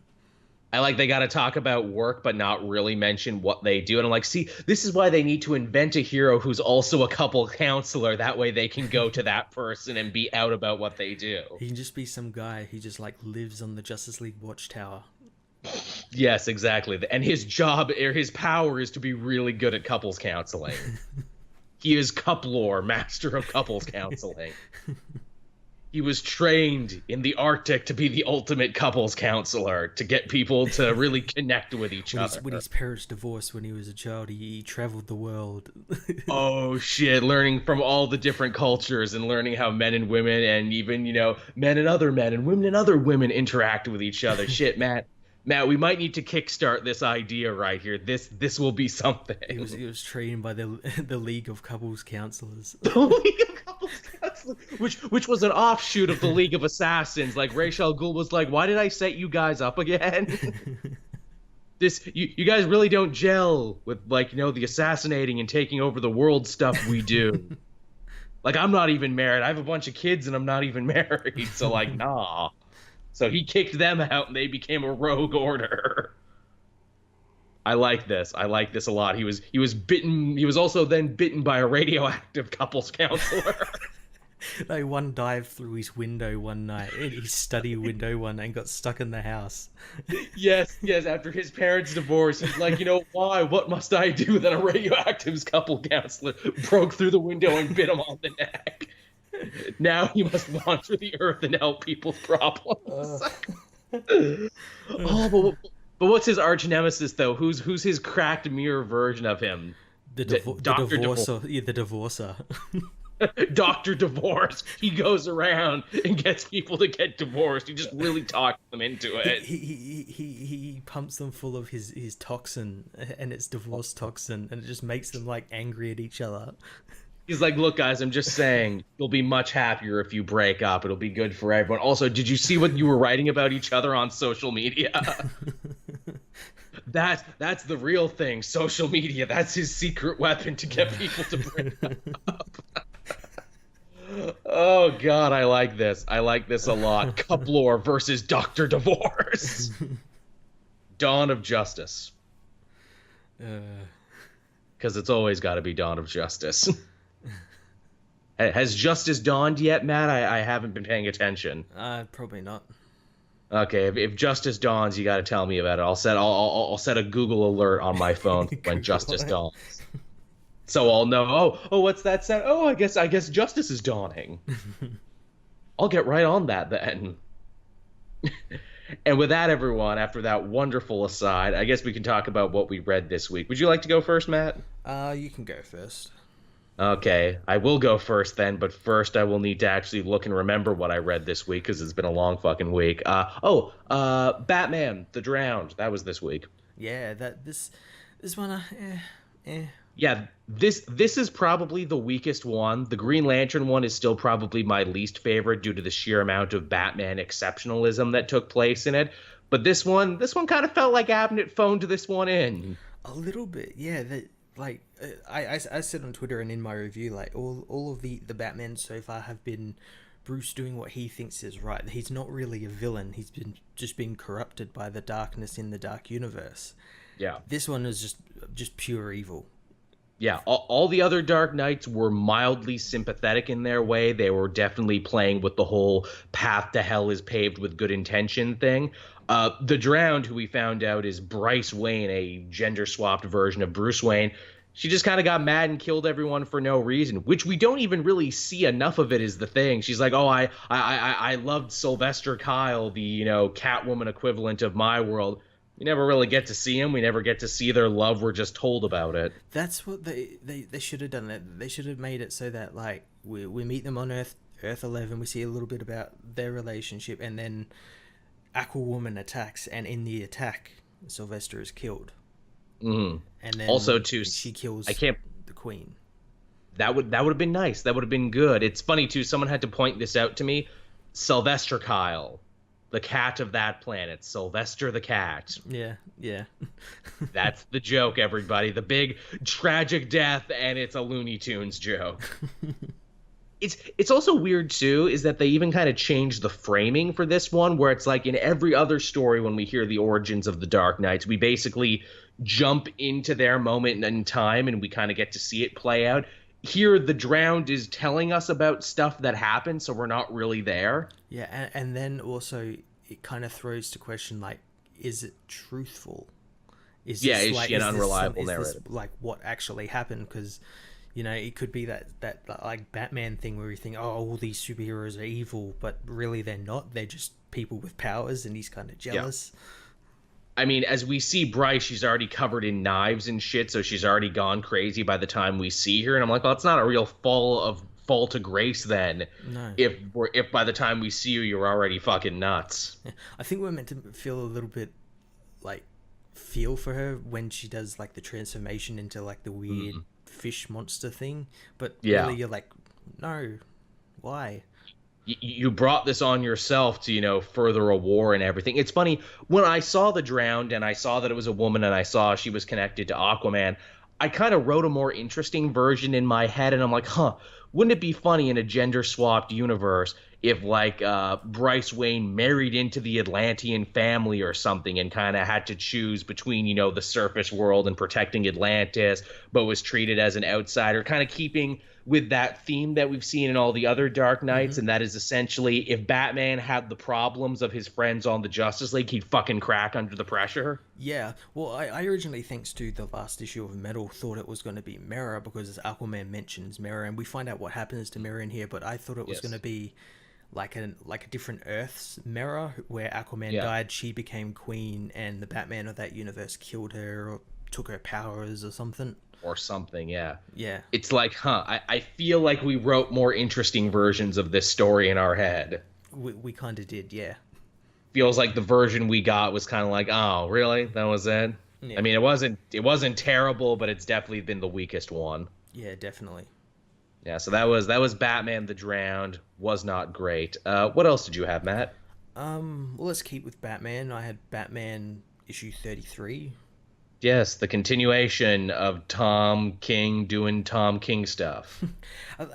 I like they got to talk about work, but not really mention what they do. And I'm like, see, this is why they need to invent a hero who's also a couple counselor. That way they can go to that person and be out about what they do. He can just be some guy who just like lives on the Justice League Watchtower. Yes, exactly. And his job or his power is to be really good at couples counseling. He is Couplor, master of couples counseling. He was trained in the Arctic to be the ultimate couples counselor, to get people to really connect with each other. When his parents divorced when he was a child, he traveled the world. Oh shit, learning from all the different cultures and learning how men and women and even, men and other men and women and other women interact with each other. Shit, Matt, we might need to kickstart this idea right here. This will be something. He was trained by the League of Couples Counselors. The League of Couples Counselors, which was an offshoot of the League of Assassins. Like Ra's al Ghul was like, why did I set you guys up again? You guys really don't gel with the assassinating and taking over the world stuff we do. Like, I'm not even married. I have a bunch of kids and I'm not even married. So nah. So he kicked them out and they became a rogue order. I like this. I like this a lot. He was bitten. He was also then bitten by a radioactive couples counselor. Like one dived through his window one night, in his study window one, and got stuck in the house. Yes. After his parents' divorce, he's like, why? What must I do? Then a radioactive couple counselor broke through the window and bit him on the neck. Now he must wander the earth and help people's problems. But what's his arch nemesis though? Who's his cracked mirror version of him? The divorcer. Yeah, the divorcer. Dr. Divorce. He goes around and gets people to get divorced. He just really talks them into it. He pumps them full of his toxin, and it's divorce toxin, and it just makes them angry at each other. He's like, look, guys, I'm just saying, you'll be much happier if you break up. It'll be good for everyone. Also, did you see what you were writing about each other on social media? That's the real thing. Social media. That's his secret weapon to get people to bring up. Oh God, I like this. I like this a lot. Cuplore versus Doctor Divorce. Dawn of Justice. Uh, Because it's always got to be Dawn of Justice. Has justice dawned yet, Matt? I haven't been paying attention. probably not. Okay, if justice dawns, you got to tell me about it. I'll set a Google alert on my phone when Google justice it. dawns, so I'll know. Oh, what's that sound? Oh, I guess justice is dawning. I'll get right on that then. And with that, everyone, after that wonderful aside, I guess we can talk about what we read this week. Would you like to go first, Matt? You can go first. Okay, I will go first then, but first I will need to actually look and remember what I read this week because it's been a long fucking week. Batman, The Drowned. That was this week. Yeah, this one, Yeah, this is probably the weakest one. The Green Lantern one is still probably my least favorite due to the sheer amount of Batman exceptionalism that took place in it. But this one kind of felt like Abnett phoned this one in. a little bit, yeah. That like I said on Twitter and in my review, like all of the Batman so far have been Bruce doing what he thinks is right. He's not really a villain. He's been corrupted by the darkness in the dark universe. Yeah. This one is just pure evil. Yeah, all the other Dark Knights were mildly sympathetic in their way. They were definitely playing with the whole path to hell is paved with good intention thing. The Drowned, who we found out is Bryce Wayne, a gender-swapped version of Bruce Wayne, she just kind of got mad and killed everyone for no reason, which we don't even really see enough of it is the thing. She's like, oh, I loved Sylvester Kyle, the, Catwoman equivalent of my world. We never really get to see him. We never get to see their love. We're just told about it. That's what they should have done. They should have made it so that like we meet them on Earth 11. We see a little bit about their relationship, and then Aquawoman attacks, and in the attack, Sylvester is killed. Mm. And then also, too, she kills the Queen. That would have been nice. That would have been good. It's funny too. Someone had to point this out to me. Sylvester Kyle, the cat of that planet, Sylvester the cat. Yeah. That's the joke, everybody. The big tragic death, and it's a Looney Tunes joke. It's also weird too, is that they even kind of changed the framing for this one, where it's like in every other story when we hear the origins of the Dark Knights, we basically jump into their moment in time and we kind of get to see it play out. Here, The Drowned is telling us about stuff that happened, so we're not really there. Yeah, and then also it kind of throws to question, like, is it truthful? Is she an unreliable narrative? Is this, like, what actually happened? Because, it could be that like Batman thing where you think, oh, all these superheroes are evil, but really they're not. They're just people with powers, and he's kind of jealous. Yeah. I mean, as we see Bryce, she's already covered in knives and shit, so she's already gone crazy by the time we see her. And I'm like, well, it's not a real fall to grace then. No. If by the time we see you, you're already fucking nuts. I think we're meant to feel a little bit like feel for her when she does like the transformation into like the weird fish monster thing. But really, you're like, no, why? You brought this on yourself to, further a war and everything. It's funny, when I saw The Drowned and I saw that it was a woman and I saw she was connected to Aquaman, I kind of wrote a more interesting version in my head, and I'm like, wouldn't it be funny in a gender-swapped universe if, like, Bryce Wayne married into the Atlantean family or something and kind of had to choose between, the surface world and protecting Atlantis, but was treated as an outsider, kind of keeping with that theme that we've seen in all the other Dark Knights, and that is essentially if Batman had the problems of his friends on the Justice League, he'd fucking crack under the pressure. Yeah, well, I originally, thanks to the last issue of Metal, thought it was going to be Mera because Aquaman mentions Mera, and we find out what happens to Mera in here, but I thought it was going to be like a different Earth's Mera, where Aquaman died, she became queen, and the Batman of that universe killed her or took her powers or something. Yeah. It's like, I feel like we wrote more interesting versions of this story in our head. We kind of did, yeah. Feels like the version we got was kind of like, oh, really? That was it? Yeah. I mean, it wasn't terrible, but it's definitely been the weakest one. Yeah, definitely. Yeah, so that was Batman the Drowned. Was not great. What else did you have, Matt? Well, let's keep with Batman. I had Batman issue 33. Yes, the continuation of Tom King doing Tom King stuff. I,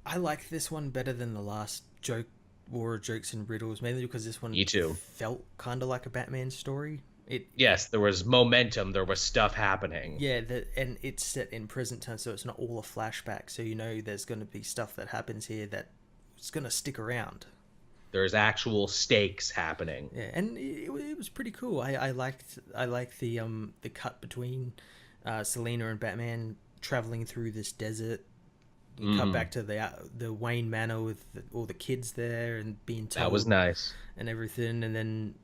I like this one better than the last joke War of Jokes and Riddles, mainly because this one Me too. felt kind of like a Batman story. It Yes, there was momentum, there was stuff happening. Yeah, and it's set in present time, so it's not all a flashback. So you know there's going to be stuff that happens here that it's going to stick around. There's actual stakes happening. Yeah, and it was pretty cool. I liked the cut between Selena and Batman traveling through this desert. You cut Hmm. back to the Wayne Manor with all the kids there and being That was told nice. and everything, and then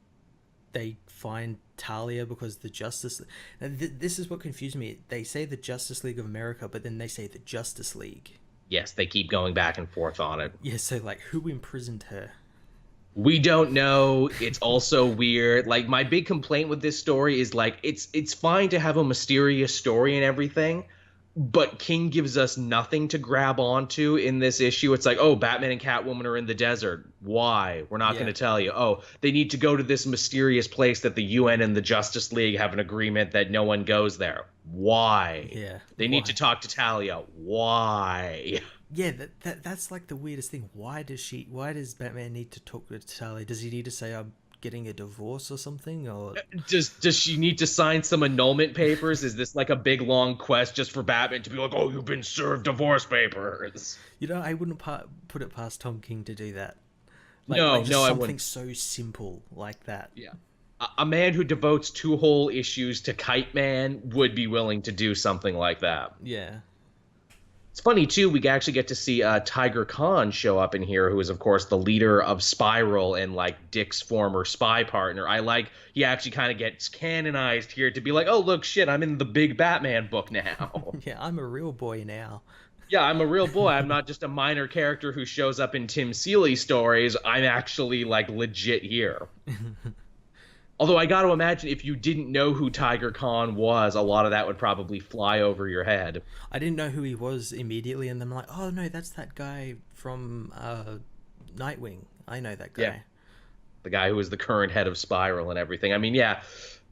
they find Talia because the Justice. This is what confused me. They say the Justice League of America, but then they say the Justice League. Yes, they keep going back and forth on it. Yeah, so like, who imprisoned her? We don't know. It's also weird. Like my big complaint with this story is like it's fine to have a mysterious story and everything, but King gives us nothing to grab onto in this issue. It's like, oh, Batman and Catwoman are in the desert. Why? We're not going Yeah, to tell you. Oh, they need to go to this mysterious place that the UN and the Justice League have an agreement that no one goes there. Why? yeah. They need to Why? talk to Talia. Why? Yeah, that's like the weirdest thing. Why does Batman need to talk to Talia? Does he need to say I'm getting a divorce or something? Or Does she need to sign some annulment papers? Is this like a big long quest just for Batman to be like, "Oh, you've been served divorce papers"? I wouldn't put it past Tom King to do that. Like No, just no, I something wouldn't. so simple like that. Yeah. A man who devotes two whole issues to Kite Man would be willing to do something like that. Yeah. It's funny too. We actually get to see Tiger Khan show up in here, who is of course the leader of Spiral and like Dick's former spy partner. I like he actually kind of gets canonized here to be like, oh look, shit, I'm in the big Batman book now. Yeah, I'm a real boy now. Yeah, I'm a real boy. I'm not just a minor character who shows up in Tim Seeley stories. I'm actually like legit here. Although I got to imagine if you didn't know who Tiger Khan was, a lot of that would probably fly over your head. I didn't know who he was immediately, and then I'm like, oh no, that's that guy from Nightwing. I know that Yeah, guy. the guy who is the current head of Spiral and everything. I mean, yeah,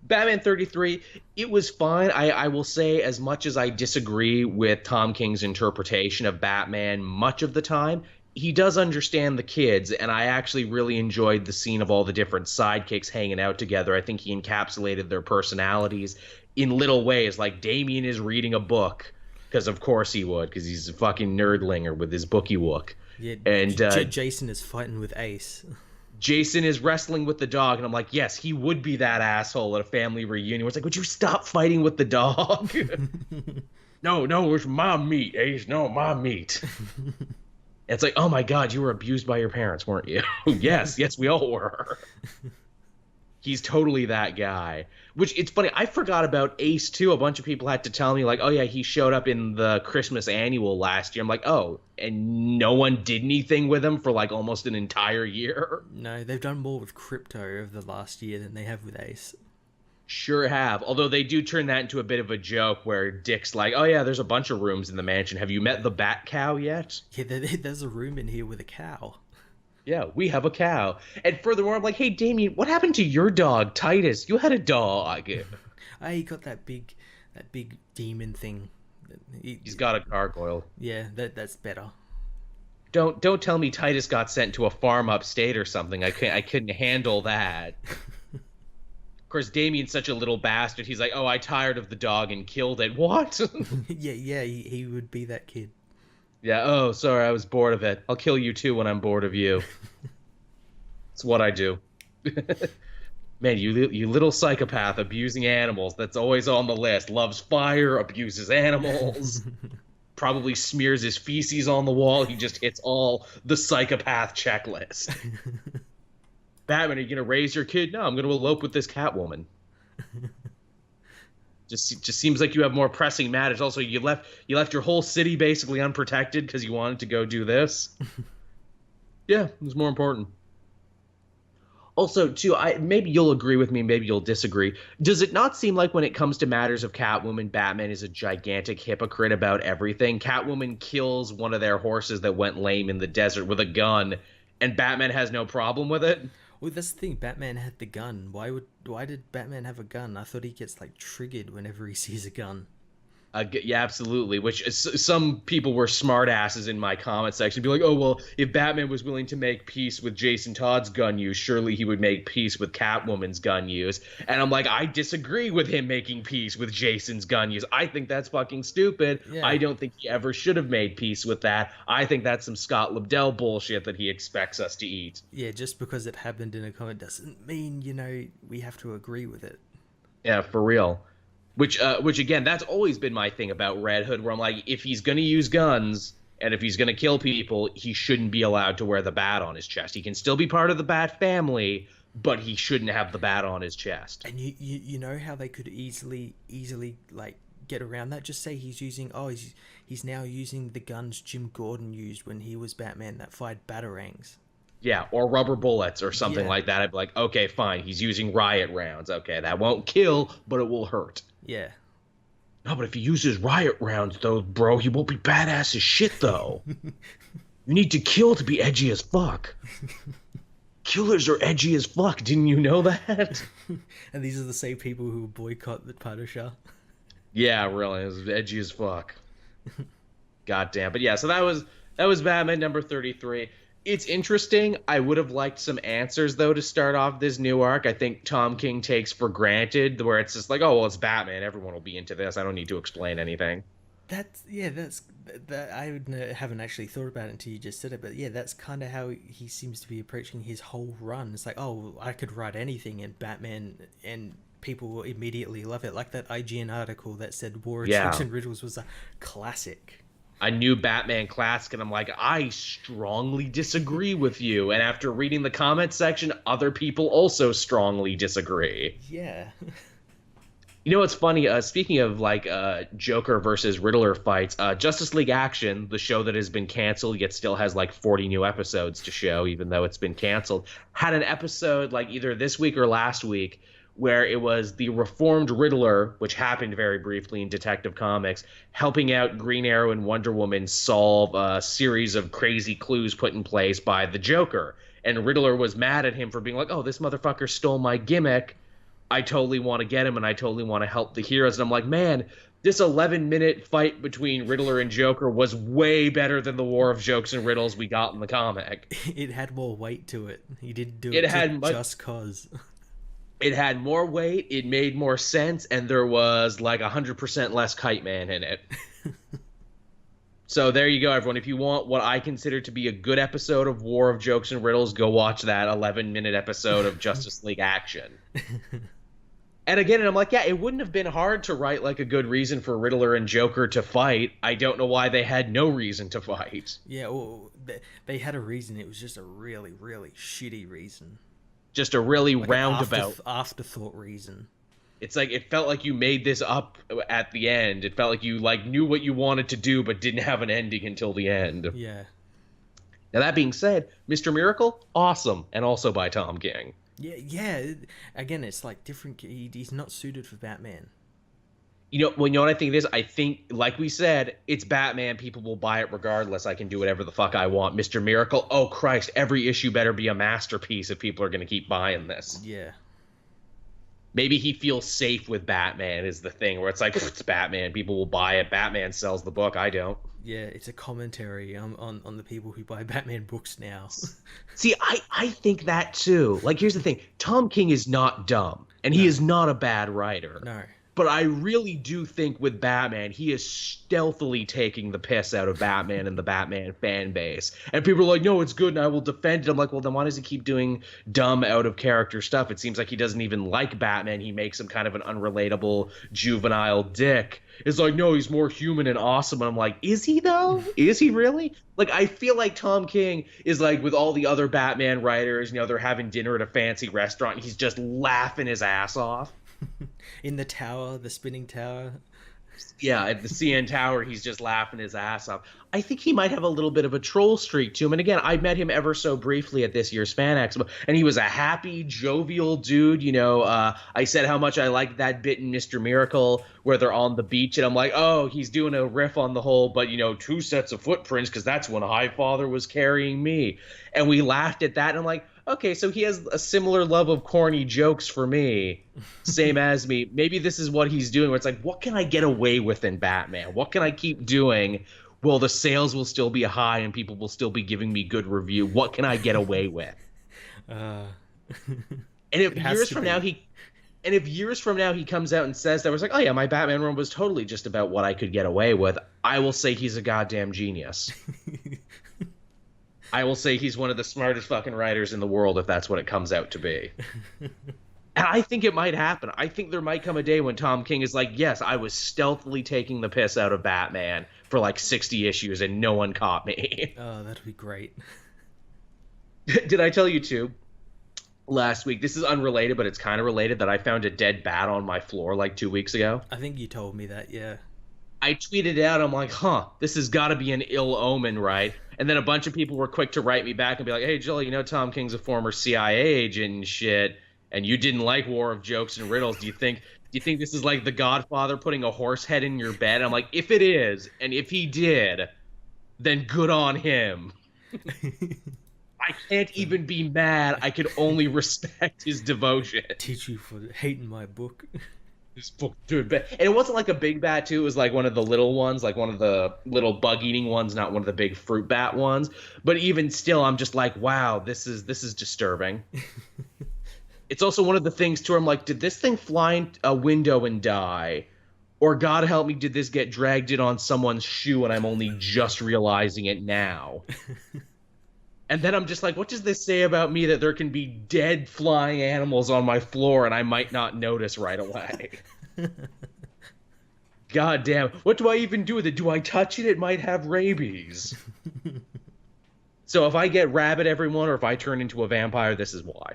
Batman 33, it was fine. I will say, as much as I disagree with Tom King's interpretation of Batman much of the time, he does understand the kids, and I actually really enjoyed the scene of all the different sidekicks hanging out together. I think he encapsulated their personalities in little ways, like Damien is reading a book, because of course he would, because he's a fucking nerdlinger with his bookie wook. Yeah, And Jason is fighting with Ace. Jason is wrestling with the dog, and I'm like, yes, he would be that asshole at a family reunion. Where it's like, would you stop fighting with the dog? No, no, it's my meat, Ace. No, my meat. It's like, oh my God, you were abused by your parents, weren't you? Yes, yes, we all were. He's totally that guy. Which it's funny, I forgot about Ace too. A bunch of people had to tell me, like, oh yeah, he showed up in the Christmas annual last year. I'm like, oh, and no one did anything with him for like almost an entire year. No, they've done more with Crypto over the last year than they have with Ace. Sure have. Although they do turn that into a bit of a joke where Dick's like, oh yeah, there's a bunch of rooms in the mansion. Have you met the Bat Cow yet? Yeah, there's a room in here with a cow. Yeah, we have a cow. And furthermore, I'm like, hey, Damien, what happened to your dog, Titus? You had a dog. He got that big demon thing. He's got a gargoyle. Yeah, that's better. Don't tell me Titus got sent to a farm upstate or something. I couldn't handle that. Of course, Damien's such a little bastard. He's like, oh, I tired of the dog and killed it. What? Yeah, he would be that kid. Yeah, oh, sorry, I was bored of it. I'll kill you too when I'm bored of you. It's what I do. Man, you little psychopath abusing animals. That's always on the list. Loves fire, abuses animals. Probably smears his feces on the wall. He just hits all the psychopath checklist. Batman, are you gonna raise your kid? No, I'm gonna elope with this Catwoman. Just seems like you have more pressing matters. Also, you left your whole city basically unprotected because you wanted to go do this. Yeah, it was more important. Also, too, maybe you'll agree with me, maybe you'll disagree. Does it not seem like when it comes to matters of Catwoman, Batman is a gigantic hypocrite about everything? Catwoman kills one of their horses that went lame in the desert with a gun, and Batman has no problem with it? Well, that's the thing. Batman had the gun. Why did Batman have a gun? I thought he gets like triggered whenever he sees a gun. Yeah, absolutely. Which some people were smartasses in my comment section, be like, "Oh well, if Batman was willing to make peace with Jason Todd's gun use, surely he would make peace with Catwoman's gun use." And I'm like, I disagree with him making peace with Jason's gun use. I think that's fucking stupid. Yeah. I don't think he ever should have made peace with that. I think that's some Scott Lobdell bullshit that he expects us to eat. Yeah, just because it happened in a comic doesn't mean we have to agree with it. Yeah, for real. Which again, that's always been my thing about Red Hood, where I'm like, if he's gonna use guns and if he's gonna kill people, he shouldn't be allowed to wear the bat on his chest. He can still be part of the Bat family, but he shouldn't have the bat on his chest. And you know how they could easily like get around that? Just say he's now using the guns Jim Gordon used when he was Batman that fired batarangs. Yeah, or rubber bullets or something like that. I'd be like, okay, fine, he's using riot rounds. Okay, that won't kill, but it will hurt. Yeah. No, but if he uses riot rounds, though, bro, he won't be badass as shit, though. You need to kill to be edgy as fuck. Killers are edgy as fuck. Didn't you know that? And these are the same people who boycott the Punisher. Yeah, really, it was edgy as fuck. Goddamn. But yeah, so that was Batman number 33. It's interesting. I would have liked some answers, though, to start off this new arc. I think Tom King takes for granted, where it's just like, oh, well, it's Batman. Everyone will be into this. I don't need to explain anything. That I haven't actually thought about it until you just said it, but yeah, that's kind of how he seems to be approaching his whole run. It's like, oh, I could write anything, and Batman and people will immediately love it. Like that IGN article that said War of Jokes and Riddles was a classic. A new Batman classic, and I'm like, I strongly disagree with you. And after reading the comment section, other people also strongly disagree. Yeah. You know what's funny? Speaking of like Joker versus Riddler fights, Justice League Action, the show that has been canceled yet still has like 40 new episodes to show, even though it's been canceled, had an episode like either this week or last week where it was the reformed Riddler, which happened very briefly in Detective Comics, helping out Green Arrow and Wonder Woman solve a series of crazy clues put in place by the Joker. And Riddler was mad at him for being like, oh, this motherfucker stole my gimmick. I totally want to get him, and I totally want to help the heroes. And I'm like, man, this 11-minute fight between Riddler and Joker was way better than the War of Jokes and Riddles we got in the comic. It had more weight to it. He didn't do it just cause. It had more weight, it made more sense, and there was like 100% less Kite Man in it. So there you go, everyone. If you want what I consider to be a good episode of War of Jokes and Riddles, go watch that 11-minute episode of Justice League Action. And again, I'm like, yeah, it wouldn't have been hard to write like a good reason for Riddler and Joker to fight. I don't know why they had no reason to fight. Yeah, well, they had a reason. It was just a really, really shitty reason. Just a really like roundabout afterthought reason. It's like it felt like you made this up at the end. It felt like you like knew what you wanted to do but didn't have an ending until the end. Yeah. Now that being said, Mr. Miracle, awesome, and also by Tom King. Yeah. Again, it's like different. He's not suited for Batman. You know what I think it is? I think, like we said, it's Batman. People will buy it regardless. I can do whatever the fuck I want. Mr. Miracle, oh Christ, every issue better be a masterpiece if people are going to keep buying this. Yeah. Maybe he feels safe with Batman is the thing, where it's like, it's Batman. People will buy it. Batman sells the book. I don't. Yeah, it's a commentary on the people who buy Batman books now. See, I think that too. Like, here's the thing. Tom King is not dumb, and he is not a bad writer. No. But I really do think with Batman, he is stealthily taking the piss out of Batman and the Batman fan base. And people are like, no, it's good and I will defend it. I'm like, well, then why does he keep doing dumb, out-of-character stuff? It seems like he doesn't even like Batman. He makes him kind of an unrelatable, juvenile dick. It's like, no, he's more human and awesome. And I'm like, is he, though? Is he really? Like, I feel like Tom King is like with all the other Batman writers, they're having dinner at a fancy restaurant and he's just laughing his ass off. In the tower, the spinning tower. Yeah, at the CN Tower, he's just laughing his ass off. I think he might have a little bit of a troll streak to him. And again, I met him ever so briefly at this year's Fan Expo, and he was a happy, jovial dude. I said how much I liked that bit in Mr. Miracle where they're on the beach, and I'm like, oh, he's doing a riff on the whole, but, 2 sets of footprints, because that's when Highfather was carrying me. And we laughed at that, and I'm like, okay, so he has a similar love of corny jokes for me, same as me. Maybe this is what he's doing, where it's like, what can I get away with in Batman? What can I keep doing? Well, the sales will still be high and people will still be giving me good review. What can I get away with? Uh, And if it has years to from now be. he and if years from now he comes out and says that, was like, oh yeah, my Batman run was totally just about what I could get away with, I will say he's a goddamn genius. I will say he's one of the smartest fucking writers in the world if that's what it comes out to be. And I think it might happen. I think there might come a day when Tom King is like, yes, I was stealthily taking the piss out of Batman for like 60 issues and no one caught me. Oh, that'd be great. Did I tell you too? Last week, this is unrelated, but it's kind of related, that I found a dead bat on my floor like 2 weeks ago. I think you told me that, yeah. I tweeted it out. I'm like, this has got to be an ill omen, right? And then a bunch of people were quick to write me back and be like, hey, Joel, you know Tom King's a former CIA agent and shit, and you didn't like War of Jokes and Riddles. Do you think this is like The Godfather putting a horse head in your bed? I'm like, if it is, and if he did, then good on him. I can't even be mad. I can only respect his devotion. Teach you for hating my book. This book, dude. And it wasn't like a big bat, too. It was like one of the little ones, like one of the little bug-eating ones, not one of the big fruit bat ones. But even still, I'm just like, wow, this is disturbing. It's also one of the things, too, I'm like, did this thing fly in a window and die? Or, God help me, did this get dragged in on someone's shoe and I'm only just realizing it now? And then I'm just like, what does this say about me that there can be dead flying animals on my floor and I might not notice right away? God damn. What do I even do with it? Do I touch it? It might have rabies. So if I get rabid, everyone, or if I turn into a vampire, this is why.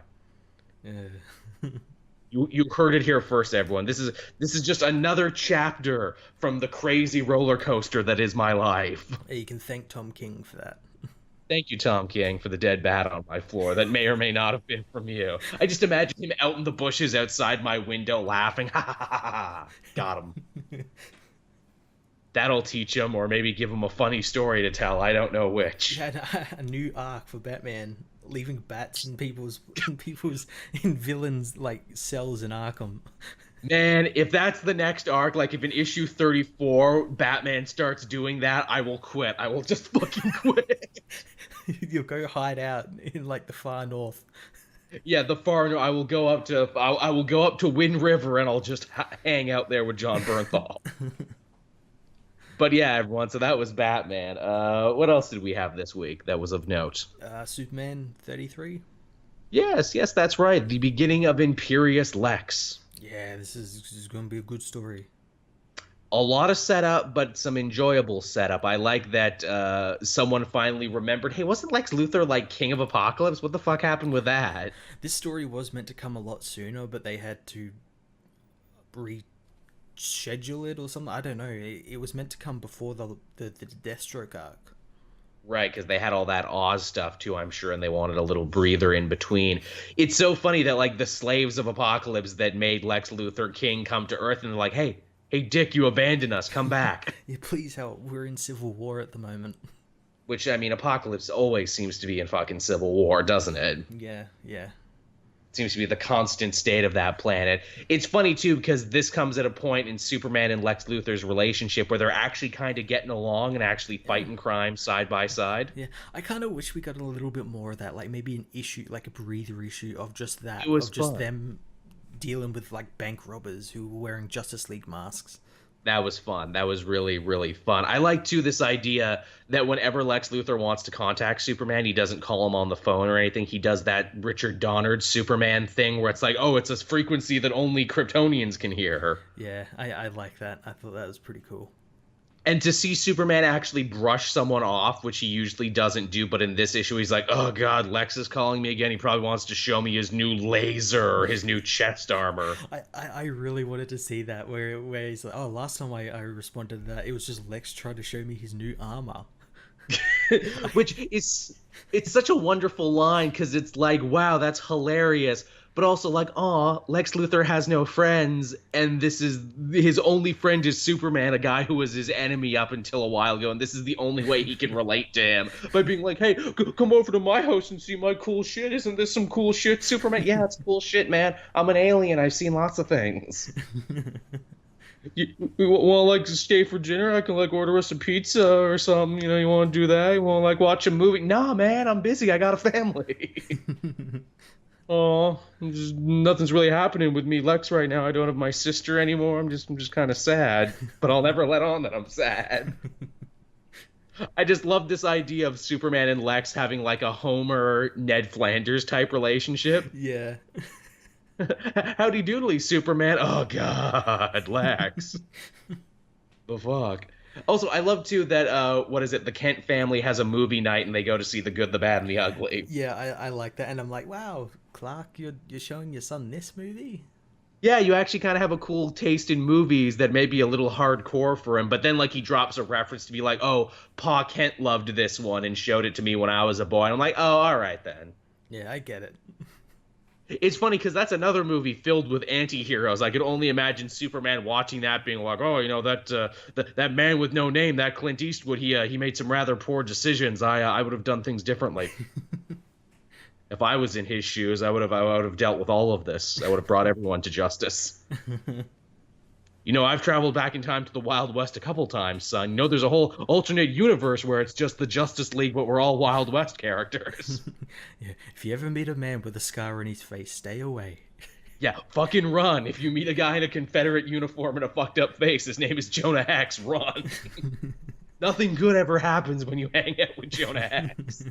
You heard it here first, everyone. This is just another chapter from the crazy roller coaster that is my life. You can thank Tom King for that. Thank you, Tom King, for the dead bat on my floor. That may or may not have been from you. I just imagine him out in the bushes outside my window laughing. Ha ha ha ha. Got him. That'll teach him, or maybe give him a funny story to tell. I don't know which. Yeah, a new arc for Batman, leaving bats in people's in villains like cells in Arkham. Man, if that's the next arc, like if in issue 34 Batman starts doing that, I will quit. I will just fucking quit. You'll go hide out in like the far north. Yeah, the far north. I will go up to Wind River and I'll just hang out there with John Bernthal. But yeah, everyone. So that was Batman. What else did we have this week that was of note? Superman 33. Yes, that's right. The beginning of Imperious Lex. Yeah, this is going to be a good story. A lot of setup, but some enjoyable setup. I like that someone finally remembered, hey, wasn't Lex Luthor like King of Apocalypse? What the fuck happened with that? This story was meant to come a lot sooner, but they had to reschedule it or something. I don't know. It was meant to come before the Deathstroke arc. Right, because they had all that Oz stuff too, I'm sure, and they wanted a little breather in between. It's so funny that like the slaves of Apocalypse that made Lex Luthor king come to Earth and they're like, hey Dick, you abandoned us, come back. Yeah, please help. We're in civil war at the moment. Which, I mean, Apocalypse always seems to be in fucking civil war, doesn't it? Yeah. Seems to be the constant state of that planet. It's funny too because this comes at a point in Superman and Lex Luthor's relationship where they're actually kind of getting along and actually fighting crime side by side. Yeah, I kind of wish we got a little bit more of that, like maybe an issue, like a breather issue of just that, of just fun. them dealing with like bank robbers who were wearing Justice League masks. That was fun. That was really, really fun. I like, too, this idea that whenever Lex Luthor wants to contact Superman, he doesn't call him on the phone or anything. He does that Richard Donner Superman thing where it's like, oh, it's a frequency that only Kryptonians can hear. Yeah, I like that. I thought that was pretty cool. And to see Superman actually brush someone off, which he usually doesn't do, but in this issue, he's like, oh, God, Lex is calling me again. He probably wants to show me his new laser or his new chest armor. I really wanted to see that, where he's like, oh, last time I responded to that, it was just Lex trying to show me his new armor. Which is, it's such a wonderful line, because it's like, wow, that's hilarious. but also like, aw, Lex Luthor has no friends, and this is his only friend is Superman, a guy who was his enemy up until a while ago, and this is the only way he can relate to him by being like, hey, come over to my house and see my cool shit. Isn't this some cool shit, Superman? Yeah, it's cool shit, man. I'm an alien. I've seen lots of things. You want to like stay for dinner? I can like order us a pizza or something. You know, you want to do that? You want to like watch a movie? Nah, man, I'm busy. I got a family. Oh, nothing's really happening with me, Lex, right now. I don't have my sister anymore. I'm just kind of sad. But I'll never let on that I'm sad. I just love this idea of Superman and Lex having like a Homer Ned Flanders type relationship. Yeah. Howdy doodly, Superman. Oh God, Lex. The fuck. Also, I love too that what is it? The Kent family has a movie night and they go to see The Good, the Bad, and the Ugly. Yeah, I like that, and I'm like, wow, Clark, you're showing your son this movie? Yeah, you actually kind of have a cool taste in movies that may be a little hardcore for him, but then like he drops a reference to be like, oh, Pa Kent loved this one and showed it to me when I was a boy. And I'm like, oh, all right then. Yeah, I get it. It's funny because that's another movie filled with anti-heroes. I could only imagine Superman watching that being like, oh, you know, that man with no name, that Clint Eastwood, he made some rather poor decisions. I would have done things differently. If I was in his shoes, I would have dealt with all of this. I would have brought everyone to justice. You know, I've traveled back in time to the Wild West a couple times, son. You know, there's a whole alternate universe where it's just the Justice League, but we're all Wild West characters. Yeah, if you ever meet a man with a scar on his face, stay away. Yeah, fucking run. If you meet a guy in a Confederate uniform and a fucked up face, his name is Jonah Hex, run. Nothing good ever happens when you hang out with Jonah Hex.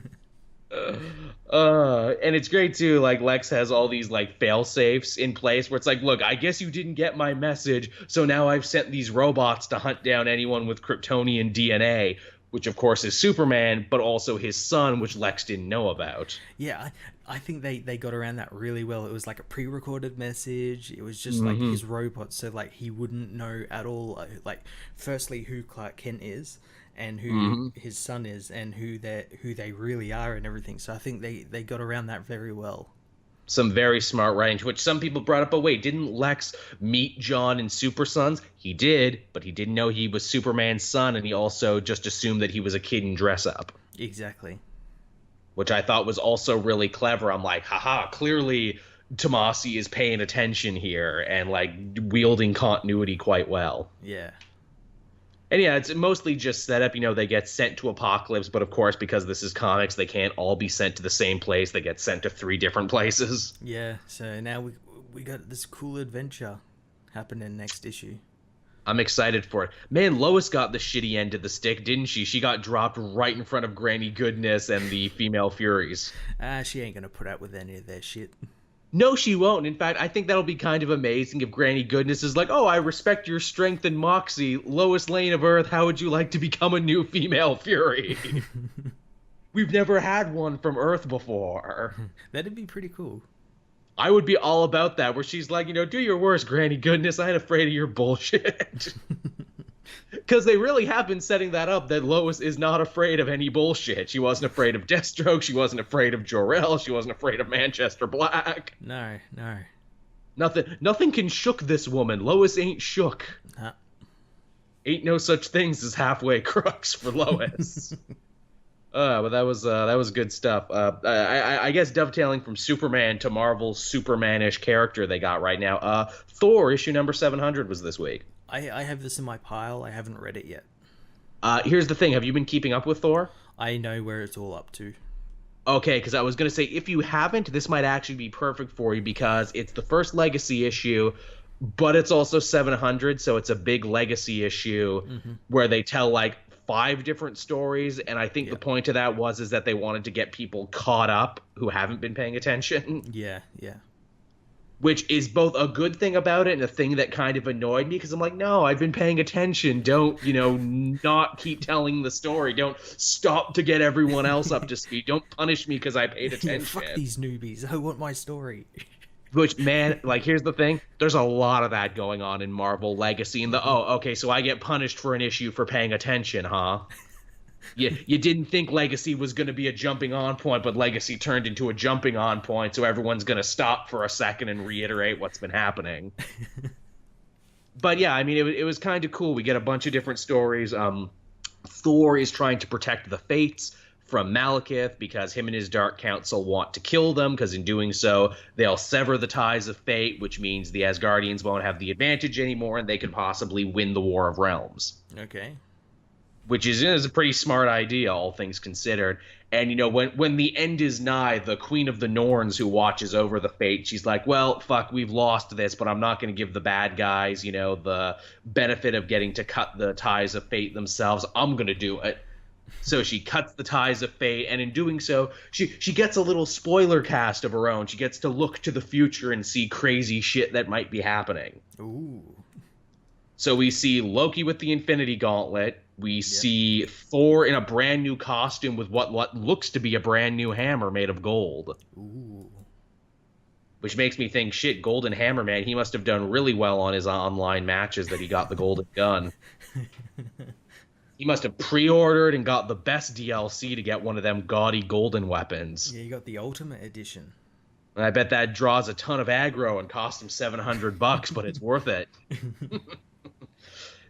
And it's great too, like Lex has all these like fail safes in place where it's like, look, I guess you didn't get my message, so now I've sent these robots to hunt down anyone with Kryptonian DNA, which of course is Superman, but also his son, which Lex didn't know about. Yeah, I think they got around that really well. It was like a pre-recorded message. It was just like his robot, so like he wouldn't know at all, like firstly who Clark Kent is and who his son is and who they really are and everything. So I think they got around that very well. Some very smart writing, which some people brought up, but wait, didn't Lex meet John in Super Sons? He did, but he didn't know he was Superman's son, and he also just assumed that he was a kid in dress up. Exactly. Which I thought was also really clever. I'm like, haha, clearly Tomasi is paying attention here and like wielding continuity quite well. Yeah. And yeah, it's mostly just set up, you know, they get sent to Apokolips, but of course, because this is comics, they can't all be sent to the same place. They get sent to 3 different places. Yeah, so now we got this cool adventure happening next issue. I'm excited for it. Man, Lois got the shitty end of the stick, didn't she? She got dropped right in front of Granny Goodness and the Female Furies. She ain't gonna put up with any of their shit. No, she won't. In fact, I think that'll be kind of amazing if Granny Goodness is like, oh, I respect your strength and moxie. Lois Lane of Earth, how would you like to become a new Female Fury? We've never had one from Earth before. That'd be pretty cool. I would be all about that, where she's like, you know, do your worst, Granny Goodness. I ain't afraid of your bullshit. Because they really have been setting that up, that Lois is not afraid of any bullshit. She wasn't afraid of Deathstroke. She wasn't afraid of Jor-El. She wasn't afraid of Manchester Black. No. Nothing can shook this woman. Lois ain't shook. Ain't no such things as halfway crooks for Lois. But that was good stuff. I guess dovetailing from Superman to Marvel's Superman-ish character they got right now. Thor issue number 700 was this week. I have this in my pile. I haven't read it yet. Here's the thing. Have you been keeping up with Thor? I know where it's all up to. Okay, because I was going to say, if you haven't, this might actually be perfect for you because it's the first legacy issue, but it's also 700, so it's a big legacy issue where they tell, like, 5 different stories, and I think the point of that is that they wanted to get people caught up who haven't been paying attention. Yeah. Which is both a good thing about it and a thing that kind of annoyed me because I'm like, no, I've been paying attention. Don't, not keep telling the story. Don't stop to get everyone else up to speed. Don't punish me because I paid attention. Fuck these newbies. I want my story. Which, man, like, here's the thing. There's a lot of that going on in Marvel Legacy. And okay, so I get punished for an issue for paying attention, huh? You didn't think Legacy was going to be a jumping on point, but Legacy turned into a jumping on point, so everyone's going to stop for a second and reiterate what's been happening. But yeah, I mean, it was kind of cool. We get a bunch of different stories. Thor is trying to protect the Fates from Malekith because him and his Dark Council want to kill them, because in doing so, they'll sever the ties of fate, which means the Asgardians won't have the advantage anymore, and they could possibly win the War of Realms. Okay. Which is a pretty smart idea, all things considered. And, you know, when the end is nigh, the Queen of the Norns, who watches over the fate, she's like, well, fuck, we've lost this, but I'm not going to give the bad guys, you know, the benefit of getting to cut the ties of fate themselves. I'm going to do it. So she cuts the ties of fate, and in doing so, she gets a little spoiler cast of her own. She gets to look to the future and see crazy shit that might be happening. Ooh. So we see Loki with the Infinity Gauntlet. We see Thor in a brand new costume with what looks to be a brand new hammer made of gold. Ooh. Which makes me think, shit, Golden Hammer, man, he must have done really well on his online matches that he got the golden gun. He must have pre-ordered and got the best DLC to get one of them gaudy golden weapons. Yeah, you got the Ultimate Edition. And I bet that draws a ton of aggro and costs him $700, but it's worth it.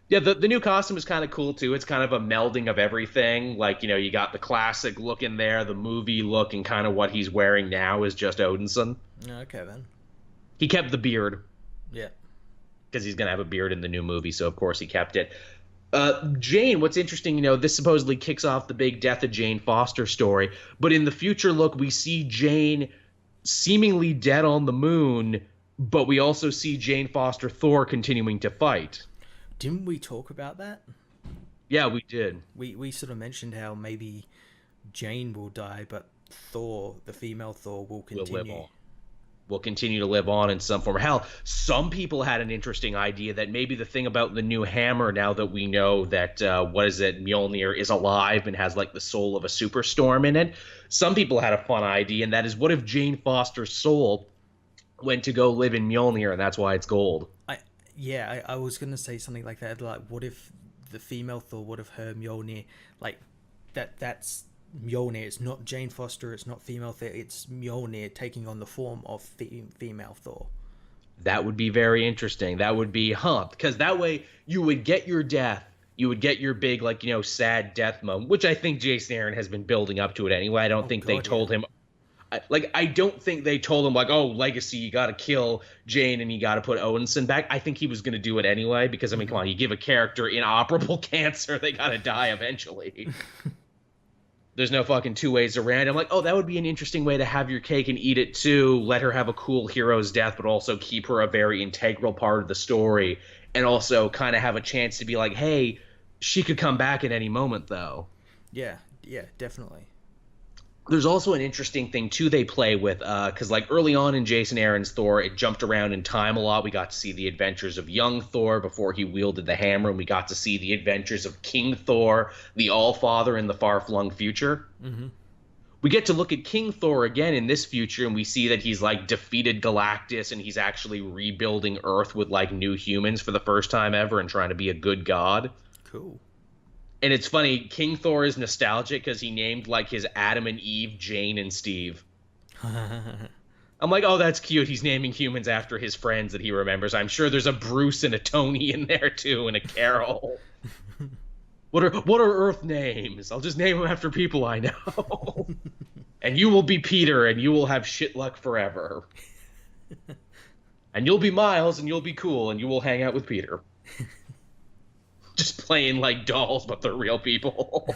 Yeah, the new costume is kind of cool, too. It's kind of a melding of everything. Like, you know, you got the classic look in there, the movie look, and kind of what he's wearing now is just Odinson. Okay, then. He kept the beard. Yeah. Because he's going to have a beard in the new movie, so of course he kept it. Jane, what's interesting, you know, this supposedly kicks off the big Death of Jane Foster story, but in the future look, we see Jane seemingly dead on the moon, but we also see Jane Foster Thor continuing to fight. Didn't we talk about that? Yeah, we did. We sort of mentioned how maybe Jane will die, but Thor, the female Thor, will continue. Will continue to live on in some form. Hell, some people had an interesting idea that maybe the thing about the new hammer, now that we know that, Mjolnir is alive and has, like, the soul of a superstorm in it, some people had a fun idea, and that is, what if Jane Foster's soul went to go live in Mjolnir, and that's why it's gold? I was going to say something like that, like, what if the female Thor would have her Mjolnir, like, that's Mjolnir, it's not Jane Foster, it's not female Thor, it's Mjolnir taking on the form of female Thor. That would be very interesting. That would be, because that way you would get your death, you would get your big, like, you know, sad death moment, which I think Jason Aaron has been building up to it anyway. I don't think they told him, I don't think they told him, like, oh, Legacy, you got to kill Jane and you got to put Odinson back. I think he was going to do it anyway, because, I mean, come on, you give a character inoperable cancer, they got to die eventually. There's no fucking two ways around. I'm like, oh, that would be an interesting way to have your cake and eat it too. Let her have a cool hero's death, but also keep her a very integral part of the story. And also kind of have a chance to be like, hey, she could come back at any moment, though. Yeah, definitely. There's also an interesting thing, too, they play with, because, like, early on in Jason Aaron's Thor, it jumped around in time a lot. We got to see the adventures of young Thor before he wielded the hammer, and we got to see the adventures of King Thor, the All-Father in the far-flung future. Mm-hmm. We get to look at King Thor again in this future, and we see that he's, like, defeated Galactus, and he's actually rebuilding Earth with, like, new humans for the first time ever and trying to be a good god. Cool. And it's funny, King Thor is nostalgic because he named, like, his Adam and Eve, Jane and Steve. I'm like, oh, that's cute. He's naming humans after his friends that he remembers. I'm sure there's a Bruce and a Tony in there, too, and a Carol. What are Earth names? I'll just name them after people I know. And you will be Peter, and you will have shit luck forever. And you'll be Miles, and you'll be cool, and you will hang out with Peter. Just playing like dolls, but they're real people.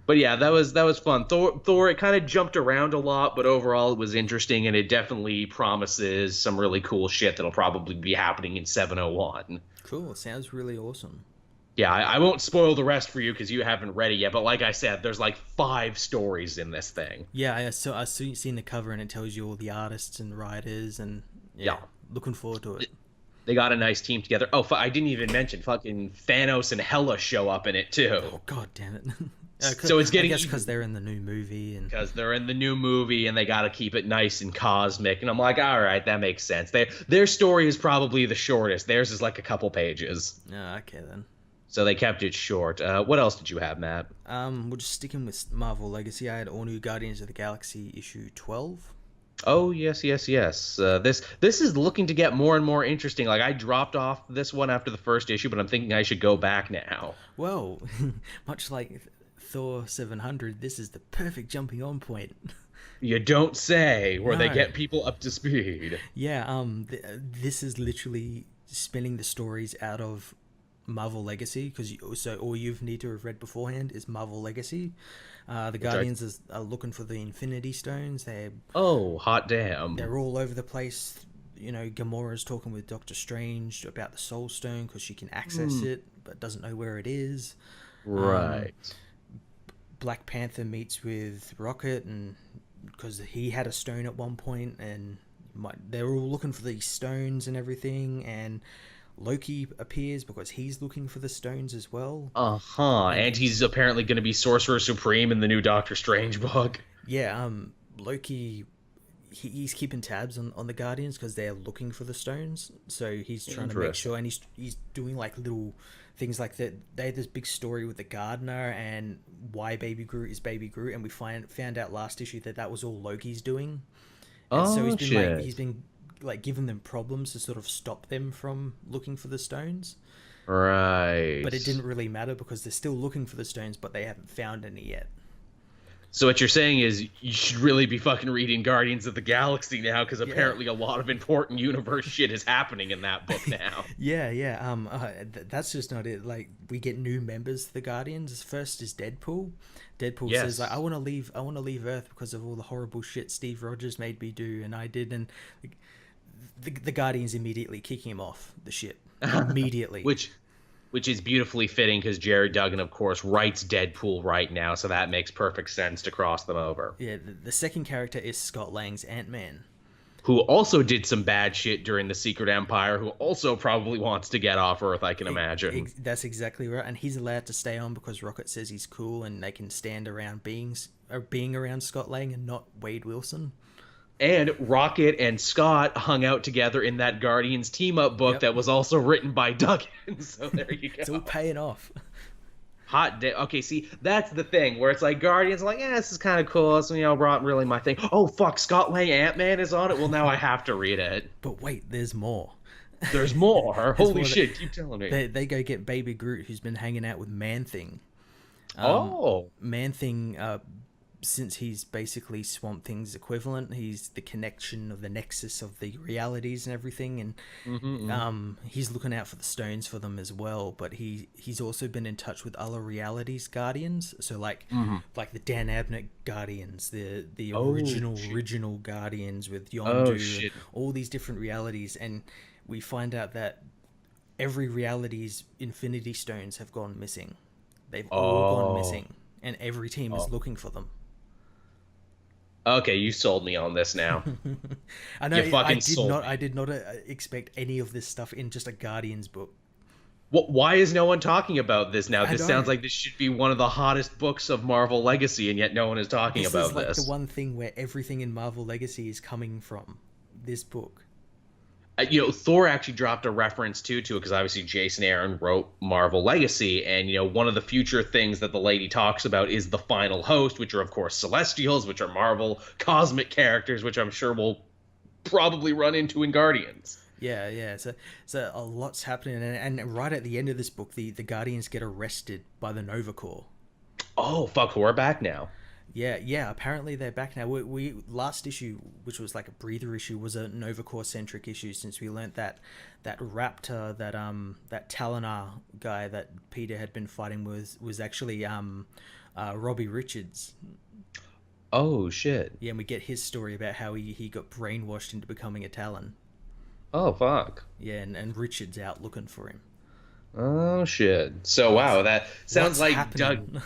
But yeah, that was fun. Thor, it kind of jumped around a lot, but overall it was interesting, and it definitely promises some really cool shit that'll probably be happening in 701. Cool, sounds really awesome. Yeah, I won't spoil the rest for you because you haven't read it yet, but like I said, there's like 5 stories in this thing. Yeah, I've seen the cover, and it tells you all the artists and writers, and yeah. Looking forward to it. They got a nice team together. Oh, I didn't even mention fucking Thanos and Hela show up in it too. Oh, god damn it. So it's getting... I guess because they're in the new movie. Because they're in the new movie and they got to keep it nice and cosmic. And I'm like, all right, that makes sense. Their story is probably the shortest. Theirs is like a couple pages. Oh, okay then. So they kept it short. What else did you have, Matt? We're just sticking with Marvel Legacy. I had All New Guardians of the Galaxy issue 12. Oh yes, yes, yes. This is looking to get more and more interesting. Like I dropped off this one after the first issue, but I'm thinking I should go back now. Well, much like Thor 700, this is the perfect jumping on point. You don't say, where they No. get people up to speed. Yeah, this is literally spinning the stories out of Marvel Legacy, because so all you need to have read beforehand is Marvel Legacy. The Which I Guardians are looking for the Infinity Stones. Oh, hot damn. They're all over the place. You know, Gamora's talking with Doctor Strange about the Soul Stone because she can access it, but doesn't know where it is. Right. Black Panther meets with Rocket, and because he had a stone at one point, and they're all looking for these stones and everything, and Loki appears because he's looking for the stones as well. Uh-huh. And he's apparently going to be Sorcerer Supreme in the new Doctor Strange book. Yeah, Loki, he's keeping tabs on the Guardians because they're looking for the stones, so he's trying to make sure, and he's doing like little things like that. They had this big story with the gardener and why Baby Groot is Baby Groot, and we found out last issue that was all Loki's doing. And so he's been like giving them problems to sort of stop them from looking for the stones. Right. But it didn't really matter because they're still looking for the stones, but they haven't found any yet. So what you're saying is you should really be fucking reading Guardians of the Galaxy now, because apparently a lot of important universe shit is happening in that book now. Yeah. That's just not it. Like, we get new members to the Guardians. First is Deadpool. Deadpool says, like, I want to leave Earth because of all the horrible shit Steve Rogers made me do, and I did. And like, the Guardians immediately kick him off the ship immediately. Which is beautifully fitting because Jerry Duggan, of course, writes Deadpool right now, so that makes perfect sense to cross them over. Yeah, the second character is Scott Lang's Ant-Man, who also did some bad shit during the Secret Empire, who also probably wants to get off Earth, I can imagine. That's exactly right, and he's allowed to stay on because Rocket says he's cool and they can stand around being around Scott Lang and not Wade Wilson. And Rocket and Scott hung out together in that Guardians team-up book that was also written by Duggan. So there you go. It's all paying off. Hot day. Okay, see, that's the thing where it's like Guardians, like, yeah, this is kind of cool. So, not really my thing. Oh, fuck, Scott Lang Ant-Man is on it. Well, now I have to read it. But wait, there's more. There's more. Holy shit, keep telling me. They go get Baby Groot, who's been hanging out with Man-Thing. Man-Thing, since he's basically Swamp Thing's equivalent, he's the connection of the nexus of the realities and everything, and he's looking out for the stones for them as well. But he's also been in touch with other realities Guardians, so like the Dan Abnett Guardians, the original Guardians with Yondu, and all these different realities, and we find out that every reality's Infinity Stones have gone missing. They've all gone missing, and every team is looking for them. Okay, you sold me on this now. I know. I did not expect any of this stuff in just a Guardians book. Why is no one talking about this now? This sounds like this should be one of the hottest books of Marvel Legacy, and yet no one is talking about this. This is like the one thing where everything in Marvel Legacy is coming from this book. Thor actually dropped a reference to it because obviously Jason Aaron wrote Marvel Legacy, and one of the future things that the lady talks about is the final host, which are of course Celestials, which are Marvel cosmic characters, which I'm sure we'll probably run into in Guardians. Yeah. So a lot's happening, and right at the end of this book, the Guardians get arrested by the Nova Corps. Oh fuck, we're back now. Yeah. Apparently they're back now. We last issue, which was like a breather issue, was a Nova Corps centric issue, since we learnt that Raptor, that Talinar guy that Peter had been fighting was actually Robbie Richards. Oh shit. Yeah, and we get his story about how he got brainwashed into becoming a Talon. Oh fuck. Yeah, and Richards out looking for him. Oh shit. So wow, that sounds like happening?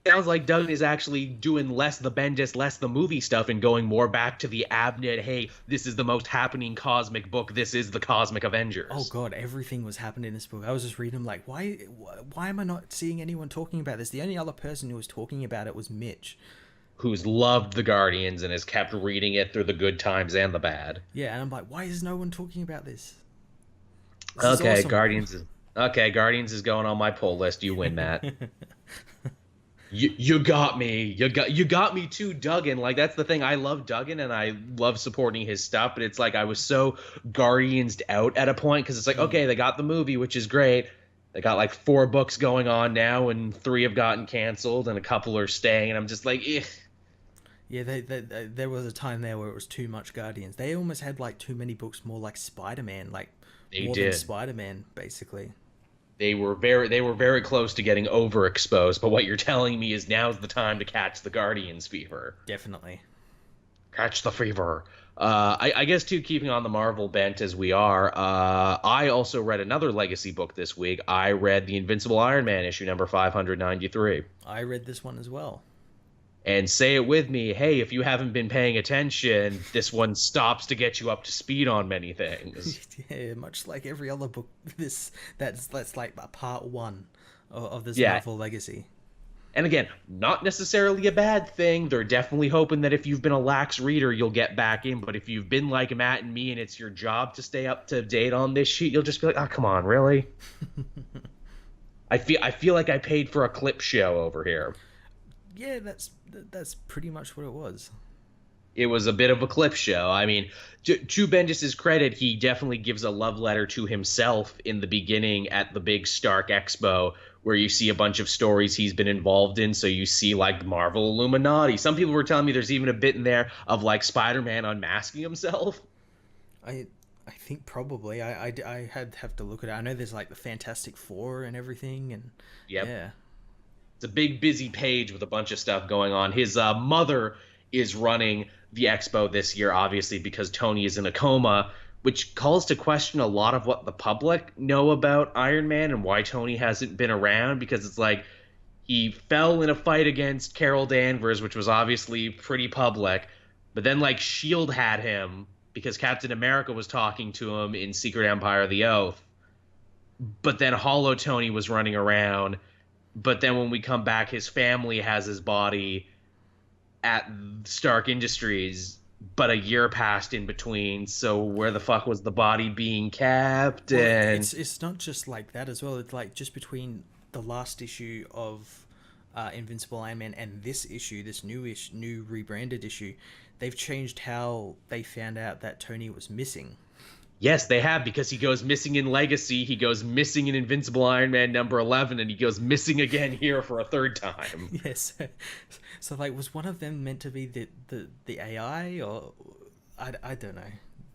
Sounds like Doug is actually doing less the Bendis, less the movie stuff, and going more back to the Abnett, hey, this is the most happening cosmic book, this is the Cosmic Avengers. Oh god, everything was happening in this book. I was just reading them like, why am I not seeing anyone talking about this? The only other person who was talking about it was Mitch, who's loved the Guardians and has kept reading it through the good times and the bad. Yeah, and I'm like, why is no one talking about this? Okay, awesome. Okay, Guardians is going on my pull list. You win that. You got me. You got me too, Duggan. Like that's the thing. I love Duggan and I love supporting his stuff, but it's like I was so Guardiansed out at a point because it's like, Mm. okay, they got the movie, which is great. They got like 4 books going on now, and 3 have gotten canceled, and a couple are staying, and I'm just like, eh. Yeah, there was a time there where it was too much Guardians. They almost had like too many books, more like Spider-Man, like They more than did. Spider-Man, basically. They were very close to getting overexposed, but what you're telling me is now's the time to catch the Guardians fever. Definitely. Catch the fever. I guess too, keeping on the Marvel bent as we are, I also read another legacy book this week. I read the Invincible Iron Man issue number 593. I read this one as well. And say it with me, hey, if you haven't been paying attention, this one stops to get you up to speed on many things. Yeah, much like every other book, that's like a part one of this Yeah, Marvel legacy. and again, not necessarily a bad thing. They're definitely hoping that if you've been a lax reader, you'll get back in. But if you've been like Matt and me and it's your job to stay up to date on this shit, you'll just be like, oh, come on, really? I feel like I paid for a clip show over here. Yeah, that's pretty much what it was. It was a bit of a clip show. I mean, to Bendis's credit, he definitely gives a love letter to himself in the beginning at the big Stark Expo, where you see a bunch of stories he's been involved in. So you see like Marvel Illuminati. Some people were telling me there's even a bit in there of like Spider-Man unmasking himself. I I think probably I had have to look at it. I know there's like the Fantastic Four and everything, and Yep. yeah. It's a big busy page with a bunch of stuff going on. His mother is running the expo this year, obviously, because Tony is in a coma, which calls to question a lot of what the public know about Iron Man and why Tony hasn't been around. Because it's like he fell in a fight against Carol Danvers, which was obviously pretty public, but then like Shield had him because Captain America was talking to him in Secret Empire of the Oath. But then Hollow Tony was running around, but then when we come back, his family has his body at Stark Industries, but a year passed in between. So where the fuck was the body being kept? Well, And it's not just like that as well. It's like just between the last issue of Invincible Iron Man and this issue, this new rebranded issue, they've changed how they found out that Tony was missing. yes, they have, because he goes missing in Legacy, he goes missing in Invincible Iron Man number 11, and he goes missing again here for a third time. Yes. So like, was one of them meant to be the AI, or I don't know.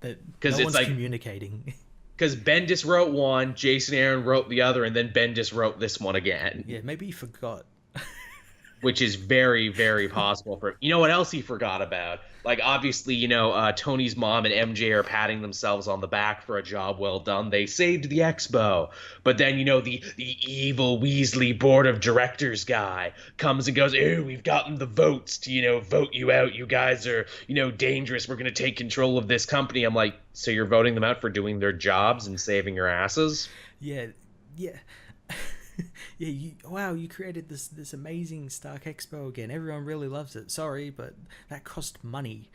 That Because no it's one's like, communicating. because Bendis wrote one, Jason Aaron wrote the other, and then Bendis wrote this one again. Yeah, maybe he forgot. Which is very, very possible for him. You know what else he forgot about? Like, obviously, Tony's mom and MJ are patting themselves on the back for a job well done. They saved the expo. But then, the evil Weasley board of directors guy comes and goes, "Oh, we've gotten the votes to, vote you out. You guys are, dangerous. We're going to take control of this company." I'm like, so you're voting them out for doing their jobs and saving your asses? Yeah, yeah. Yeah, wow, you created this amazing Stark Expo again. Everyone really loves it. Sorry, but that cost money.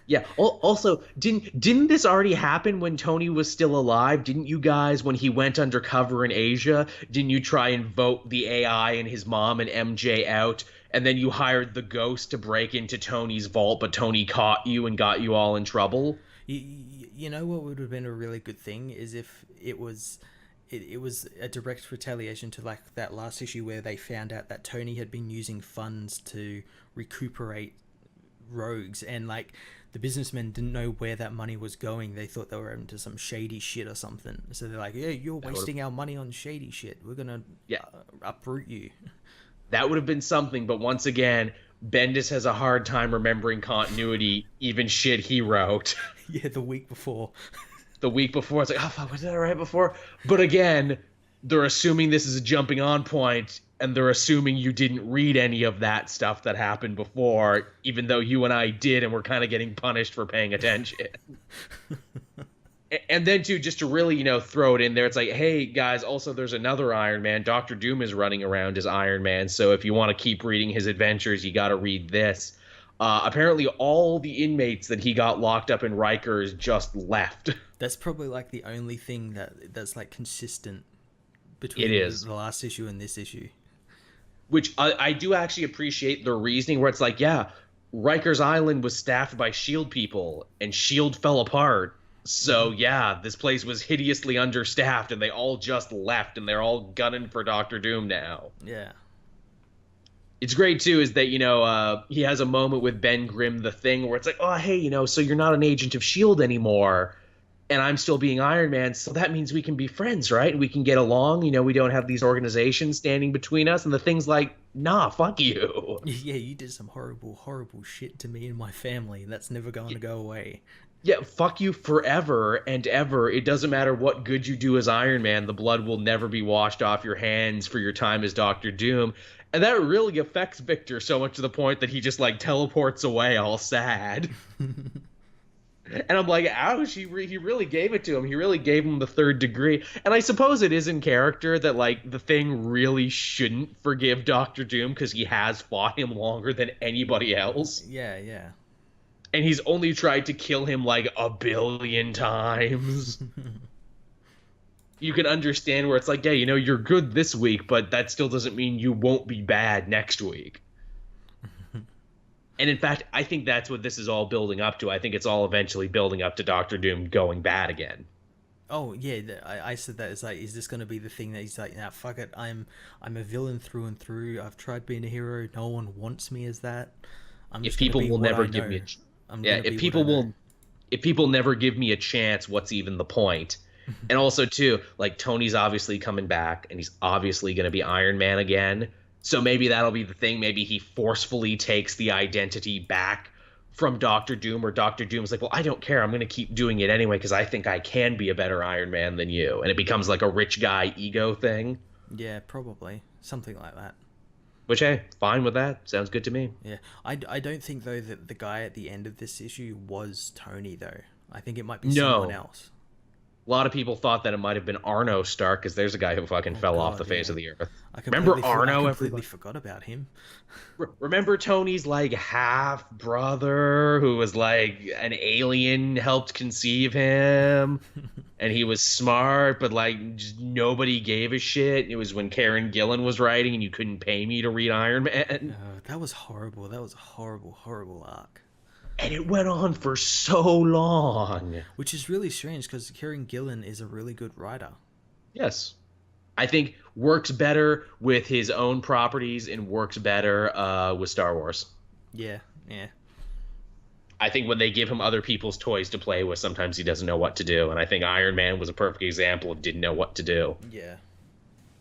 Yeah. Also, didn't this already happen when Tony was still alive? Didn't you guys, when he went undercover in Asia, didn't you try and vote the AI and his mom and MJ out? And then you hired the ghost to break into Tony's vault, but Tony caught you and got you all in trouble? You know what would have been a really good thing is if it was it was a direct retaliation to like that last issue where they found out that Tony had been using funds to recuperate rogues, and like the businessmen didn't know where that money was going. They thought they were into some shady shit or something. So they're like, "Yeah, you're wasting our money on shady shit. We're gonna Yeah, uproot you." that would have been something. But once again, Bendis has a hard time remembering continuity, even shit he wrote. Yeah, the week before. The week before, it's like, oh fuck, was that right before? But again, they're assuming this is a jumping on point, and they're assuming you didn't read any of that stuff that happened before, even though you and I did, and we're kind of getting punished for paying attention. And then too, just to really, throw it in there, it's like, hey guys, also there's another Iron Man. Dr. Doom is running around as Iron Man, so if you want to keep reading his adventures, you got to read this. Apparently, all the inmates that he got locked up in Rikers just left. That's probably like the only thing that's like consistent It between is. the last issue and this issue. Which I do actually appreciate the reasoning where it's like, yeah, Rikers Island was staffed by Shield people, and Shield fell apart. So Hmm. yeah, this place was hideously understaffed, and they all just left, and they're all gunning for Doctor Doom now. Yeah. It's great too, is that he has a moment with Ben Grimm, the Thing, where it's like, oh hey, so you're not an agent of Shield anymore, and I'm still being Iron Man, so that means we can be friends, right? We can get along. We don't have these organizations standing between us. And the Thing's like, nah, fuck you. Yeah, you did some horrible, horrible shit to me and my family. That's never going to go away. Yeah, fuck you forever and ever. It doesn't matter what good you do as Iron Man, the blood will never be washed off your hands for your time as Doctor Doom. And that really affects Victor so much to the point that he just like teleports away all sad. And I'm like, ouch, he really gave it to him. He really gave him the third degree. And I suppose it is in character that, like, the Thing really shouldn't forgive Doctor Doom because he has fought him longer than anybody else. Yeah, yeah. And he's only tried to kill him, like, 1,000,000,000 times. You can understand where it's like, yeah, you're good this week, but that still doesn't mean you won't be bad next week. And in fact, I think that's what this is all building up to. I think it's all eventually building up to Doctor Doom going bad again. Oh yeah, I said that. It's like, is this going to be the thing that he's like, nah, fuck it, I'm a villain through and through. I've tried being a hero. No one wants me as that. I'm If just going to people be will what never I give know. me Yeah, if people never give me a chance, what's even the point? And also too, like Tony's obviously coming back and he's obviously going to be Iron Man again. So maybe that'll be the thing. Maybe he forcefully takes the identity back from Doctor Doom, or Doctor Doom's like, well, I don't care. I'm going to keep doing it anyway because I think I can be a better Iron Man than you. And it becomes like a rich guy ego thing, Yeah, probably something like that. which, hey, fine with that. Sounds good to me. Yeah, I don't think though that the guy at the end of this issue was Tony though. I think it might be someone No. else. A lot of people thought that it might have been Arno Stark because there's a guy who fucking Oh fell off God, the face yeah. of the earth. I Remember Arno, I completely everybody? forgot about him. Remember Tony's like half brother who was like an alien helped conceive him, and he was smart, but like just nobody gave a shit. It was when Karen Gillan was writing, and you couldn't pay me to read Iron Man, That was horrible. That was a horrible, horrible arc. and it went on for so long. Which is really strange because Kieran Gillen is a really good writer. Yes, I think works better with his own properties and works better with Star Wars. Yeah, yeah. I think when they give him other people's toys to play with, sometimes he doesn't know what to do. And I think Iron Man was a perfect example of didn't know what to do. Yeah.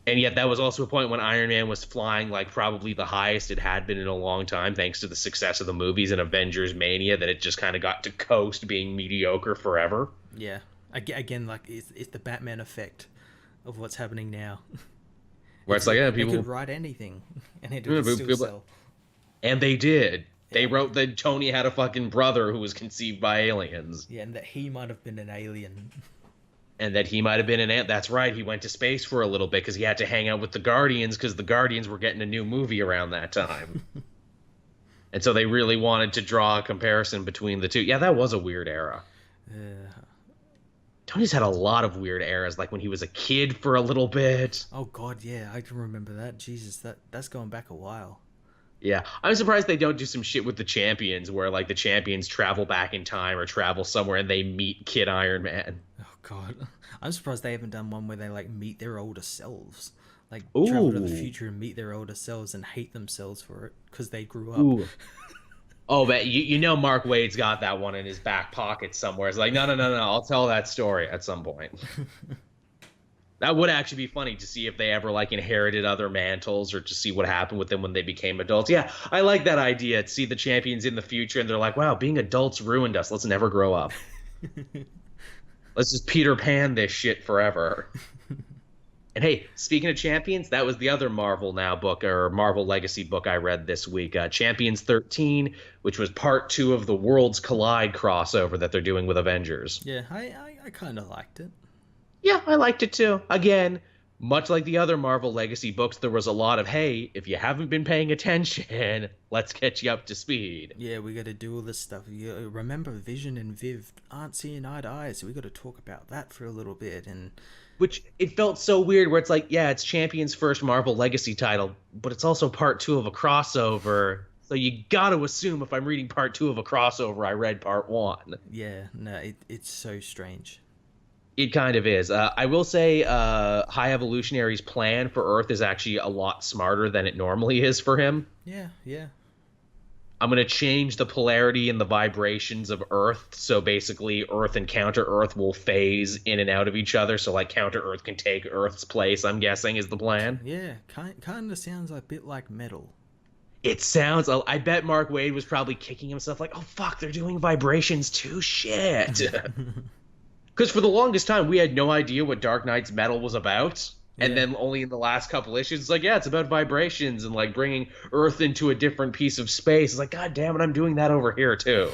And yet that was also a point when Iron Man was flying like probably the highest it had been in a long time, thanks to the success of the movies and Avengers Mania, that it just kind of got to coast being mediocre forever. Yeah. Again, like, it's the Batman effect of what's happening now. Where it's like, yeah, They people... could write anything, and it would still sell. And they did. They Yeah. wrote that Tony had a fucking brother who was conceived by aliens. Yeah, and that he might have been an alien. And that he might have been an ant. That's right. He went to space for a little bit because he had to hang out with the Guardians because the Guardians were getting a new movie around that time. And so they really wanted to draw a comparison between the two. Yeah, that was a weird era. Tony's had a lot of weird eras, like when he was a kid for a little bit. Oh God, yeah, I can remember that. Jesus, that's going back a while. Yeah, I'm surprised they don't do some shit with the Champions where like the Champions travel back in time or travel somewhere and they meet Kid Iron Man. Oh God, I'm surprised they haven't done one where they like meet their older selves, like travel to the Ooh. future and meet their older selves and hate themselves for it because they grew up. Ooh. Oh, but you know Mark Wade's got that one in his back pocket somewhere. It's like, no, I'll tell that story at some point. That would actually be funny to see if they ever like inherited other mantles or to see what happened with them when they became adults. Yeah, I like that idea. To see the Champions in the future and they're like, wow, being adults ruined us. Let's never grow up. Let's just Peter Pan this shit forever. And hey, speaking of Champions, that was the other Marvel Now book or Marvel Legacy book I read this week. Champions 13, which was part 2 of the Worlds Collide crossover that they're doing with Avengers. Yeah, I kind of liked it. Yeah, I liked it too. Again, Much like the other Marvel Legacy books, there was a lot of, hey, if you haven't been paying attention, let's get you up to speed. Yeah, we got to do all this stuff. You remember, Vision and Viv aren't seeing eye to eye, so we got to talk about that for a little bit. And which it felt so weird where it's like, yeah, it's Champion's first Marvel Legacy title, but it's also part 2 of a crossover. So you got to assume if I'm reading part 2 of a crossover, I read part 1. Yeah, no, it's so strange. It kind of is. I will say High Evolutionary's plan for Earth is actually a lot smarter than it normally is for him. Yeah, yeah. I'm going to change the polarity and the vibrations of Earth. So basically, Earth and Counter Earth will phase in and out of each other. So like Counter Earth can take Earth's place, I'm guessing, is the plan. Yeah, kind of sounds a bit like Metal. It sounds... I bet Mark Waid was probably kicking himself like, oh, fuck, they're doing vibrations too. Shit. Because for the longest time, we had no idea what Dark Knight's Metal was about. Yeah. And then only in the last couple issues, it's like, yeah, it's about vibrations and like bringing Earth into a different piece of space. It's like, God damn it, I'm doing that over here too.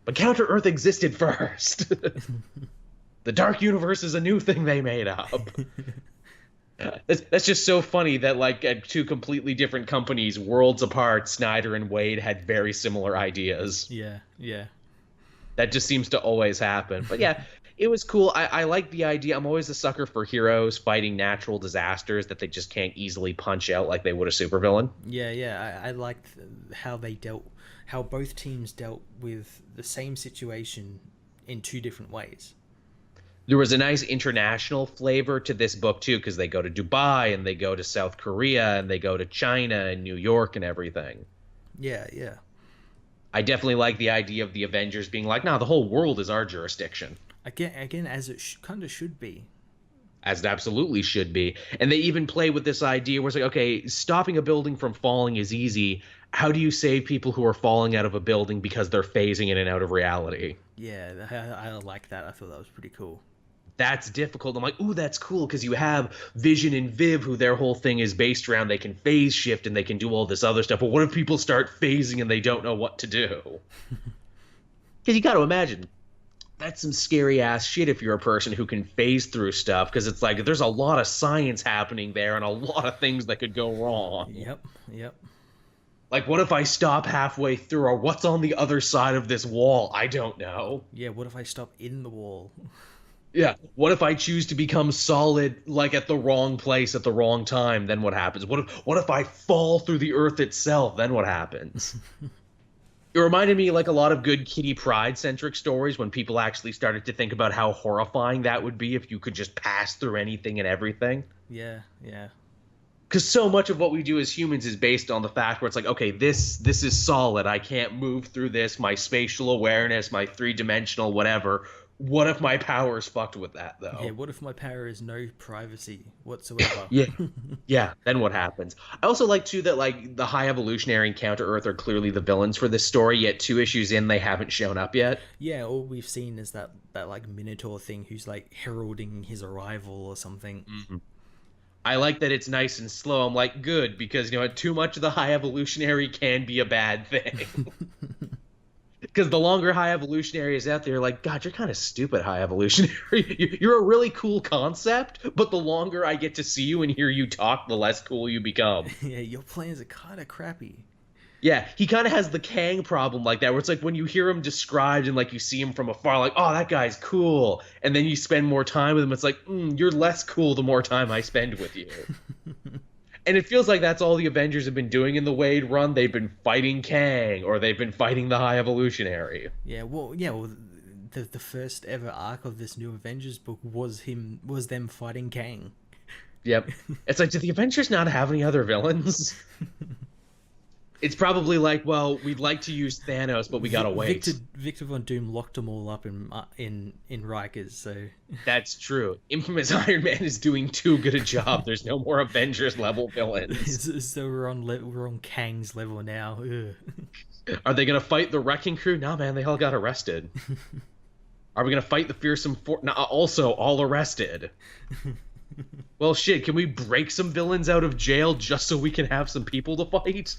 But Counter Earth existed first. The Dark Universe is a new thing they made up. That's just so funny that like at 2 completely different companies, worlds apart, Snyder and Waid had very similar ideas. Yeah, yeah. That just seems to always happen. But yeah, it was cool. I like the idea. I'm always a sucker for heroes fighting natural disasters that they just can't easily punch out like they would a supervillain. Yeah, yeah. I liked how both teams dealt with the same situation in 2 different ways. There was a nice international flavor to this book too, because they go to Dubai and they go to South Korea and they go to China and New York and everything. Yeah, yeah. I definitely like the idea of the Avengers being like, nah, the whole world is our jurisdiction. Again, as it kind of should be. As it absolutely should be. And they even play with this idea where it's like, okay, stopping a building from falling is easy. How do you save people who are falling out of a building because they're phasing in and out of reality? Yeah, I like that. I thought that was pretty cool. That's difficult. I'm like, ooh, that's cool, because you have Vision and Viv, who their whole thing is based around they can phase shift and they can do all this other stuff. But what if people start phasing and they don't know what to do? Because you got to imagine, that's some scary ass shit if you're a person who can phase through stuff, because it's like there's a lot of science happening there and a lot of things that could go wrong. Yep. Like, what if I stop halfway through, or what's on the other side of this wall? I don't know. Yeah, what if I stop in the wall? Yeah, what if I choose to become solid, like, at the wrong place at the wrong time? Then what happens? What if I fall through the earth itself? Then what happens? It reminded me, like, a lot of good Kitty Pryde-centric stories when people actually started to think about how horrifying that would be if you could just pass through anything and everything. Yeah. Because so much of what we do as humans is based on the fact where it's like, okay, this is solid. I can't move through this. My spatial awareness, my 3-dimensional whatever. What if my power is fucked with that, though? Yeah, what if my power is no privacy whatsoever? Yeah, then what happens? I also like, too, that, like, the High Evolutionary and Counter-Earth are clearly the villains for this story, yet 2 issues in, they haven't shown up yet. Yeah, all we've seen is that like, Minotaur thing who's, like, heralding his arrival or something. Mm-hmm. I like that it's nice and slow. I'm like, good, because, you know, too much of the High Evolutionary can be a bad thing. Because the longer High Evolutionary is out there, like, God, you're kind of stupid, High Evolutionary. You're a really cool concept, but the longer I get to see you and hear you talk, the less cool you become. Yeah, your plans are kind of crappy. Yeah, he kind of has the Kang problem like that, where it's like when you hear him described and like you see him from afar, like, oh, that guy's cool. And then you spend more time with him, it's like, you're less cool the more time I spend with you. And it feels like that's all the Avengers have been doing in the Waid run. They've been fighting Kang, or they've been fighting the High Evolutionary. Well, the first ever arc of this new Avengers book was them fighting Kang. Yep. It's like, do the Avengers not have any other villains? It's probably like, well, we'd like to use Thanos, but we gotta wait. Victor Von Doom locked them all up in Rikers, so... That's true. Infamous Iron Man is doing too good a job. There's no more Avengers level villains. So we're on Kang's level now. Ugh. Are they gonna fight the Wrecking Crew? Nah, man, they all got arrested. Are we gonna fight the Fearsome Four? Nah, also all arrested. Well, shit, can we break some villains out of jail just so we can have some people to fight?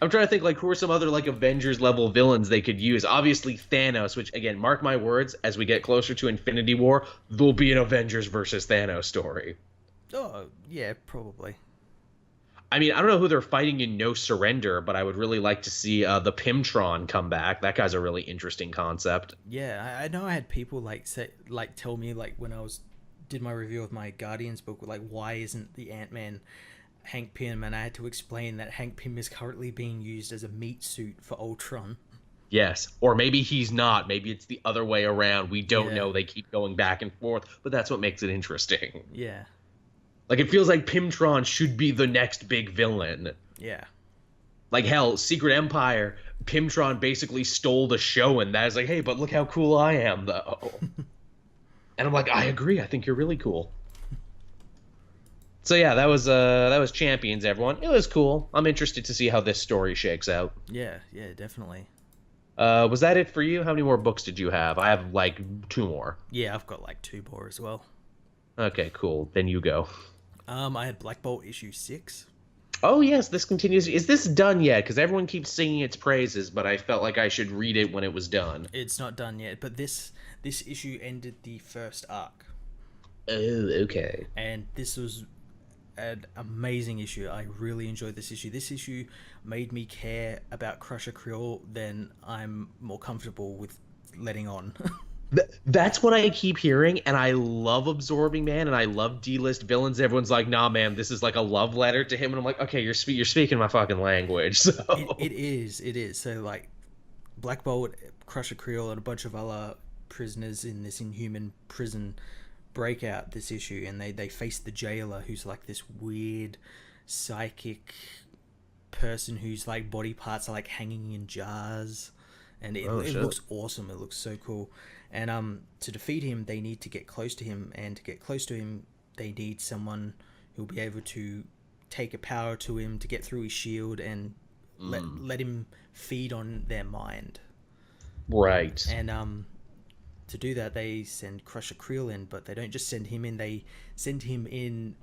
I'm trying to think like who are some other like Avengers level villains they could use. Obviously Thanos, which again, mark my words, as we get closer to Infinity War, there'll be an Avengers versus Thanos story. Oh, yeah, probably. I mean, I don't know who they're fighting in No Surrender, but I would really like to see the Pimtron come back. That guy's a really interesting concept. Yeah, I know I had people tell me like when I was did my review of my Guardians book, like why isn't the Ant-Man Hank Pym, and I had to explain that Hank Pym is currently being used as a meat suit for Ultron. Yes, or maybe he's not. Maybe it's the other way around. We don't Yeah, know. They keep going back and forth, but that's what makes it interesting. yeah, Like it feels like Pimtron should be the next big villain. yeah. Like hell, Secret Empire, Pimtron basically stole the show, and that is like, hey, but look how cool I am, though. And I'm like, I agree. I think you're really cool. So yeah, that was Champions, everyone. It was cool. I'm interested to see how this story shakes out. Yeah, yeah, definitely. Was that it for you? How many more books did you have? I have like two more. Yeah, I've got like two more as well. Okay, cool. Then you go. I had Black Bolt issue 6. Oh yes, this continues. Is this done yet? Because everyone keeps singing its praises, but I felt like I should read it when it was done. It's not done yet, but this issue ended the first arc, Oh, okay. and this was an amazing issue. I really enjoyed this issue. This issue made me care about Crusher Creel than I'm more comfortable with letting on. That's what I keep hearing, and I love Absorbing Man, and I love D-list villains. Everyone's like, "Nah, man, this is like a love letter to him," and I'm like, "Okay, you're speaking my fucking language." So It is. So like, Black Bolt, Crusher Creel, and a bunch of other prisoners in this Inhuman prison break out this issue, and they face the jailer, who's like this weird psychic person whose like body parts are like hanging in jars, and it looks awesome. It looks so cool. And to defeat him, they need to get close to him, and to get close to him, they need someone who'll be able to take a power to him to get through his shield and let him feed on their mind. right. And to do that, they send Crusher Creel in, but they don't just send him in. They send him in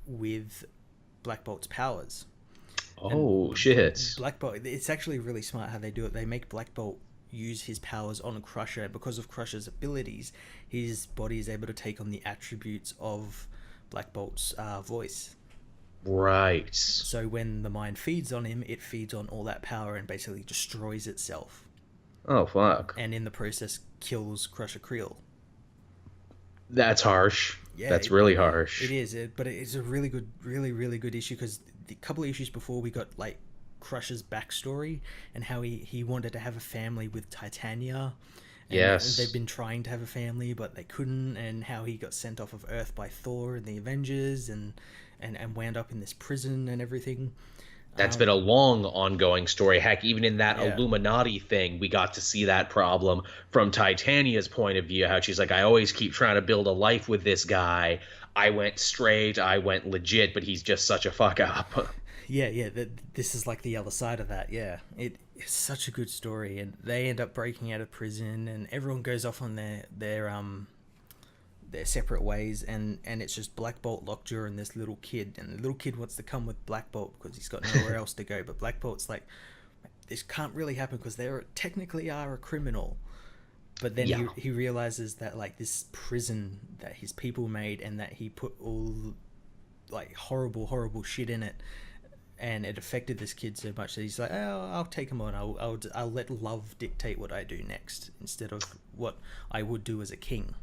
with Black Bolt's powers. Oh shit. Black Bolt, it's actually really smart how they do it. They make Black Bolt use his powers on Crusher. Because of Crusher's abilities, his body is able to take on the attributes of Black Bolt's voice. Right. So when the mind feeds on him, it feeds on all that power and basically destroys itself. Oh fuck. And in the process, kills Crusher Creel. That's harsh. Yeah, That's really harsh. It is, but it's a really good, really good issue, because the couple of issues before we got like Crusher's backstory and how he wanted to have a family with Titania. Yes. And they've been trying to have a family, but they couldn't, and how he got sent off of Earth by Thor and the Avengers and wound up in this prison and everything. That's been a long ongoing story. Heck, even in that Yeah. Illuminati thing, we got to see that problem from Titania's point of view, how she's like, I always keep trying to build a life with this guy. I went straight, I went legit, but he's just such a fuck up. Yeah. This is like the other side of that. Yeah, it's such a good story, and they end up breaking out of prison, and everyone goes off on their separate ways, and it's just Black Bolt, Lockjaw, and this little kid, and the little kid wants to come with Black Bolt because he's got nowhere else to go. But Black Bolt's like, this can't really happen because they technically are a criminal. But then he realizes that like this prison that his people made, and that he put all like horrible shit in it, and it affected this kid so much that he's like, oh, I'll take him on. I'll let love dictate what I do next instead of what I would do as a king.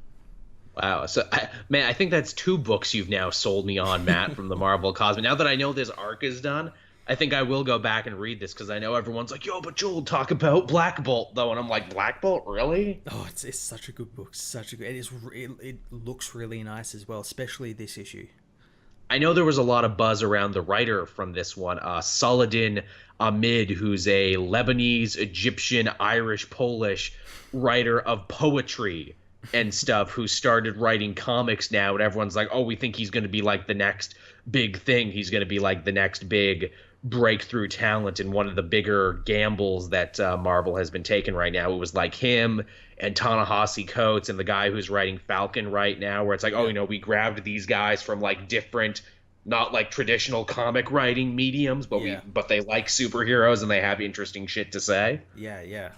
Wow. So, I think that's two books you've now sold me on, Matt, from the Marvel Cosmic. Now that I know this arc is done, I think I will go back and read this, because I know everyone's like, yo, but Joel, talk about Black Bolt, though. And I'm like, Black Bolt, really? Oh, it's such a good book. Such a good. It looks really nice as well, especially this issue. I know there was a lot of buzz around the writer from this one, Saladin Ahmed, who's a Lebanese, Egyptian, Irish, Polish writer of poetry and stuff, who started writing comics now, and everyone's like, oh, we think he's going to be like the next big thing. He's going to be like the next big breakthrough talent. And one of the bigger gambles that Marvel has been taking right now, it was like him and Ta-Nehisi Coates and the guy who's writing Falcon right now, where it's like, oh, we grabbed these guys from like different not like traditional comic writing mediums, Yeah, but they like superheroes and they have interesting shit to say. yeah, yeah.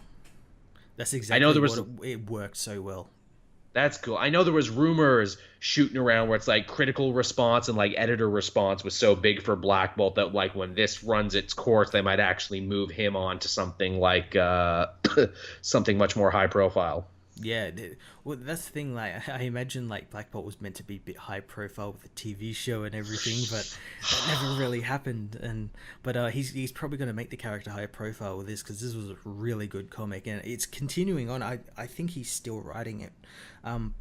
That's I know exactly there what was it worked so well. That's cool. I know there was rumors shooting around where it's like critical response and like editor response was so big for Black Bolt that like when this runs its course, they might actually move him on to something like something much more high profile. Yeah, well, that's the thing. Like, I imagine like Black Bolt was meant to be a bit high profile with the TV show and everything, but that never really happened. And he's probably going to make the character high profile with this because this was a really good comic and it's continuing on. I think he's still writing it,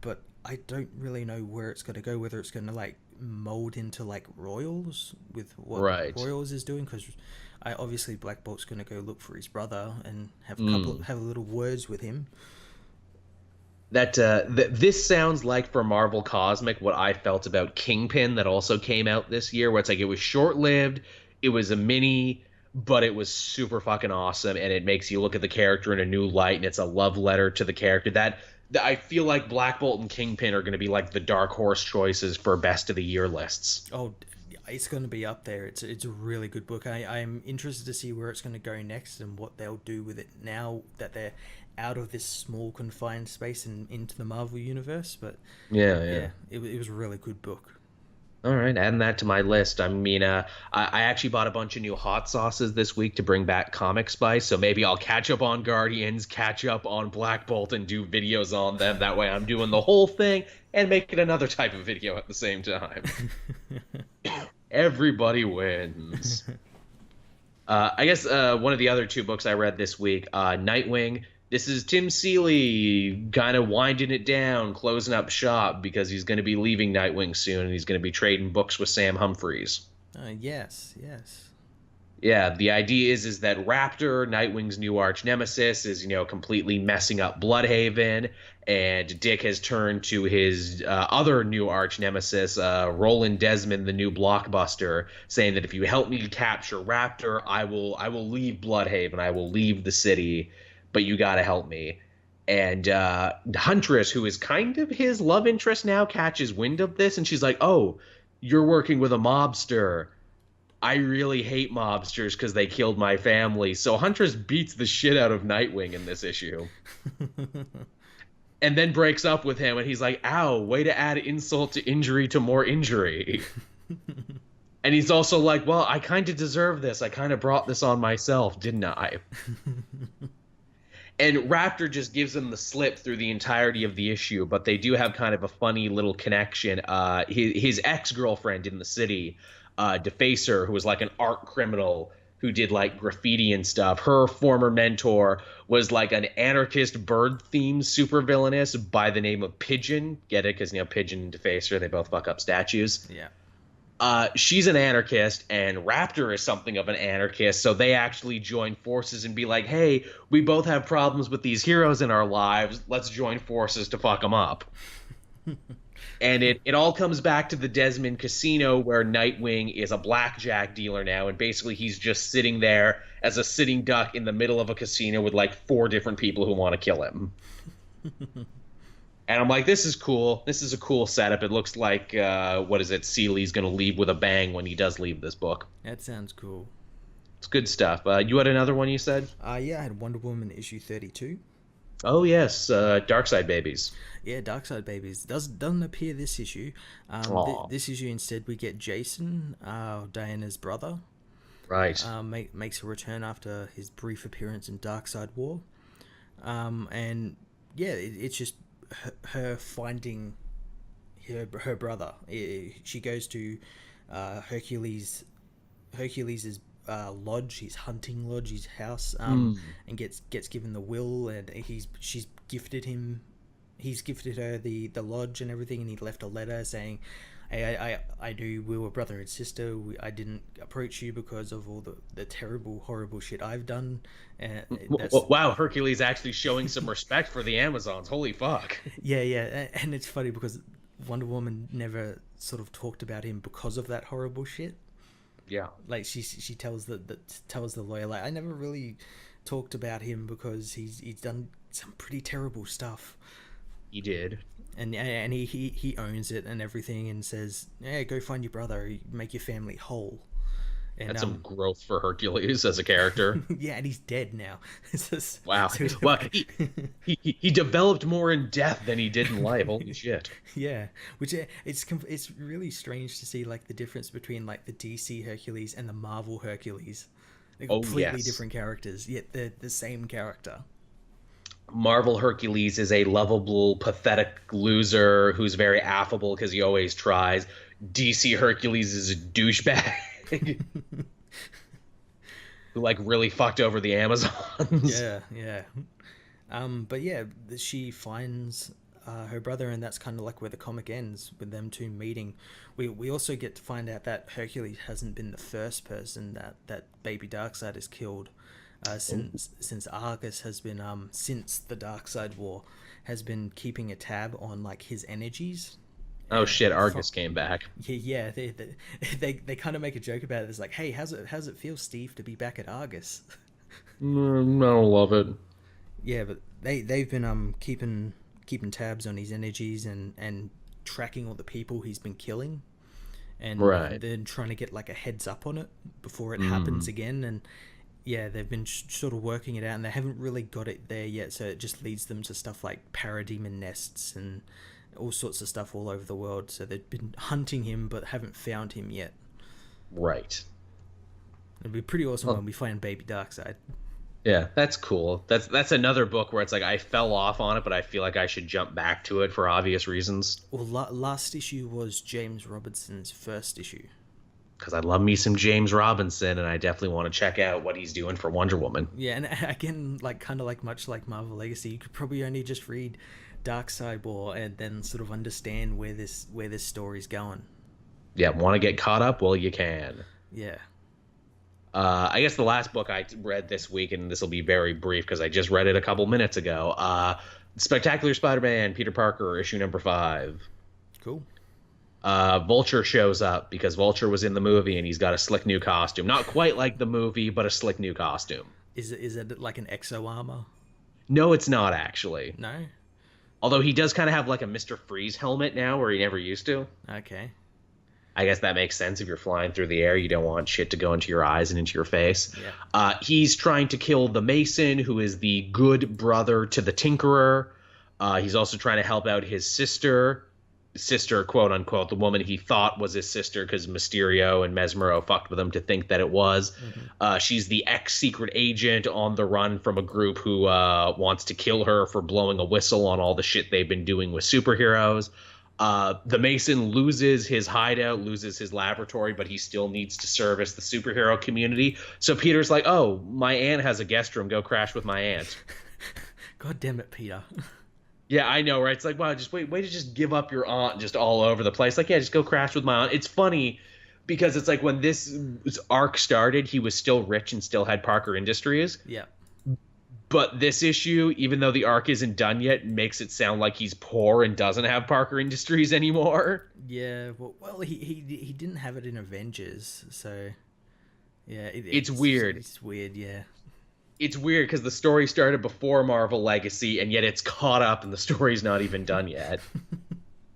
but I don't really know where it's going to go. Whether it's going to like mold into like Royals with what Right. Royals is doing because. I obviously Black Bolt's gonna go look for his brother and Mm. have a little words with him. This sounds like for Marvel Cosmic what I felt about Kingpin that also came out this year, where it's like it was short lived, it was a mini, but it was super fucking awesome, and it makes you look at the character in a new light, and it's a love letter to the character. That I feel like Black Bolt and Kingpin are going to be like the dark horse choices for best of the year lists. Oh, it's going to be up there. It's a really good book. I'm interested to see where it's going to go next and what they'll do with it now that they're out of this small confined space and into the Marvel universe. But Yeah, yeah. yeah, it was a really good book. All right, adding that to my list. I mean, I actually bought a bunch of new hot sauces this week to bring back Comic Spice, so maybe I'll catch up on Guardians, catch up on Black Bolt, and do videos on them. That way, I'm doing the whole thing and making another type of video at the same time. Everybody wins. I guess one of the other two books I read this week, Nightwing. This is Tim Seeley kind of winding it down, closing up shop because he's going to be leaving Nightwing soon and he's going to be trading books with Sam Humphries. Yes, yes. Yeah, the idea is that Raptor, Nightwing's new arch nemesis, is completely messing up Bloodhaven, and Dick has turned to his other new arch nemesis, Roland Desmond, the new blockbuster, saying that if you help me capture Raptor, I will leave Bloodhaven, I will leave the city, but you got to help me. And Huntress, who is kind of his love interest now, catches wind of this, and she's like, "Oh, you're working with a mobster. I really hate mobsters because they killed my family." So Huntress beats the shit out of Nightwing in this issue and then breaks up with him. And he's like, "Ow, way to add insult to injury to more injury." And he's also like, "Well, I kind of deserve this. I kind of brought this on myself, didn't I?" And Raptor just gives him the slip through the entirety of the issue, but they do have kind of a funny little connection. His ex-girlfriend in the city, Defacer, who was like an art criminal who did like graffiti and stuff. Her former mentor was like an anarchist bird-themed supervillainess by the name of Pigeon. Get it? Because Pigeon and Defacer, they both fuck up statues. Yeah. She's an anarchist, and Raptor is something of an anarchist, so they actually join forces and be like, "Hey, we both have problems with these heroes in our lives. Let's join forces to fuck them up." And it all comes back to the Desmond Casino, where Nightwing is a blackjack dealer now, and basically he's just sitting there as a sitting duck in the middle of a casino with like 4 different people who want to kill him. And I'm like, this is cool. This is a cool setup. It looks like, what is it? Seeley's going to leave with a bang when he does leave this book. That sounds cool. It's good stuff. You had another one you said? Yeah, I had Wonder Woman issue 32. Oh, yes. Darkside Babies. Yeah, Darkside Babies doesn't appear this issue. This issue instead we get Jason, Diana's brother. Right. Makes a return after his brief appearance in Darkside War. And yeah, it's just her finding her brother. She goes to Hercules's lodge, his hunting lodge, his house, and gets given the will, and she's gifted him. He's gifted her the lodge and everything, and he left a letter saying, "Hey, I knew we were brother and sister. I didn't approach you because of all the terrible, horrible shit I've done." And wow, Hercules actually showing some respect for the Amazons. Holy fuck. Yeah, and it's funny because Wonder Woman never sort of talked about him because of that horrible shit. Yeah. Like she tells the lawyer, like, I never really talked about him because he's done some pretty terrible stuff. He did. And he owns it and everything, and says, "Yeah, go find your brother, make your family whole." And That's some growth for Hercules as a character. yeah, and he's dead now. Wow. So Well, he developed more in death than he did in life. Holy shit. yeah, which it's really strange to see like the difference between like the DC Hercules and the Marvel Hercules. They're Oh, completely yes. different characters, yet they're the same character. Marvel Hercules is a lovable, pathetic loser who's very affable because he always tries. DC Hercules is a douchebag who like really fucked over the Amazons. Yeah, yeah. But yeah, she finds her brother, and that's kind of like where the comic ends with them two meeting. We also get to find out that Hercules hasn't been the first person that Baby Darkseid has killed. Since Argus has been since the Darkseid War has been keeping a tab on like his energies. Oh shit, Argus came back. Yeah, they kind of make a joke about it. It's like, hey, how's it feel, Steve, to be back at Argus? I don't love it. Yeah, but they've been keeping tabs on his energies and tracking all the people he's been killing, and Right. they're trying to get like a heads up on it before it happens again. And yeah, they've been sort of working it out, and they haven't really got it there yet. So it just leads them to stuff like parademon nests and all sorts of stuff all over the world. So they've been hunting him, but haven't found him yet. Right. It'd be pretty awesome when we find Baby Darkseid. Yeah, that's cool. That's another book where it's like I fell off on it, but I feel like I should jump back to it for obvious reasons. Well, last issue was James Robinson's first issue. Because I love me some James Robinson, and I definitely want to check out what he's doing for Wonder Woman. Yeah, and again, like kind of like much like Marvel Legacy, you could probably only just read Darkseid War and then sort of understand where this story's going. Yeah, want to get caught up? Well, you can. Yeah. I guess the last book I read this week, and this will be very brief because I just read it a couple minutes ago. Spectacular Spider-Man, Peter Parker, issue number 5. Cool. Vulture shows up because Vulture was in the movie and he's got a slick new costume. Not quite like the movie, but a slick new costume. Is it like an exo armor? No, it's not actually. No? Although he does kind of have like a Mr. Freeze helmet now where he never used to. Okay. I guess that makes sense. If you're flying through the air, you don't want shit to go into your eyes and into your face. Yeah. He's trying to kill the Mason, who is the good brother to the Tinkerer. He's also trying to help out his sister, quote unquote, the woman he thought was his sister because Mysterio and Mesmero fucked with him to think that it was. Mm-hmm. She's the ex-secret agent on the run from a group who wants to kill her for blowing a whistle on all the shit they've been doing with superheroes. The Mason loses his hideout, loses his laboratory, but he still needs to service the superhero community. So Peter's like, oh, my aunt has a guest room. Go crash with my aunt. God damn it, Peter. Yeah, I know, right? It's like, wow, just wait to just give up your aunt just all over the place. Like, yeah, just go crash with my aunt. It's funny because it's like when this arc started, he was still rich and still had Parker Industries. Yeah. But this issue, even though the arc isn't done yet, makes it sound like he's poor and doesn't have Parker Industries anymore. Yeah, well, he didn't have it in Avengers, so yeah, it's weird. It's weird, yeah. It's weird because the story started before Marvel Legacy, and yet it's caught up, and the story's not even done yet.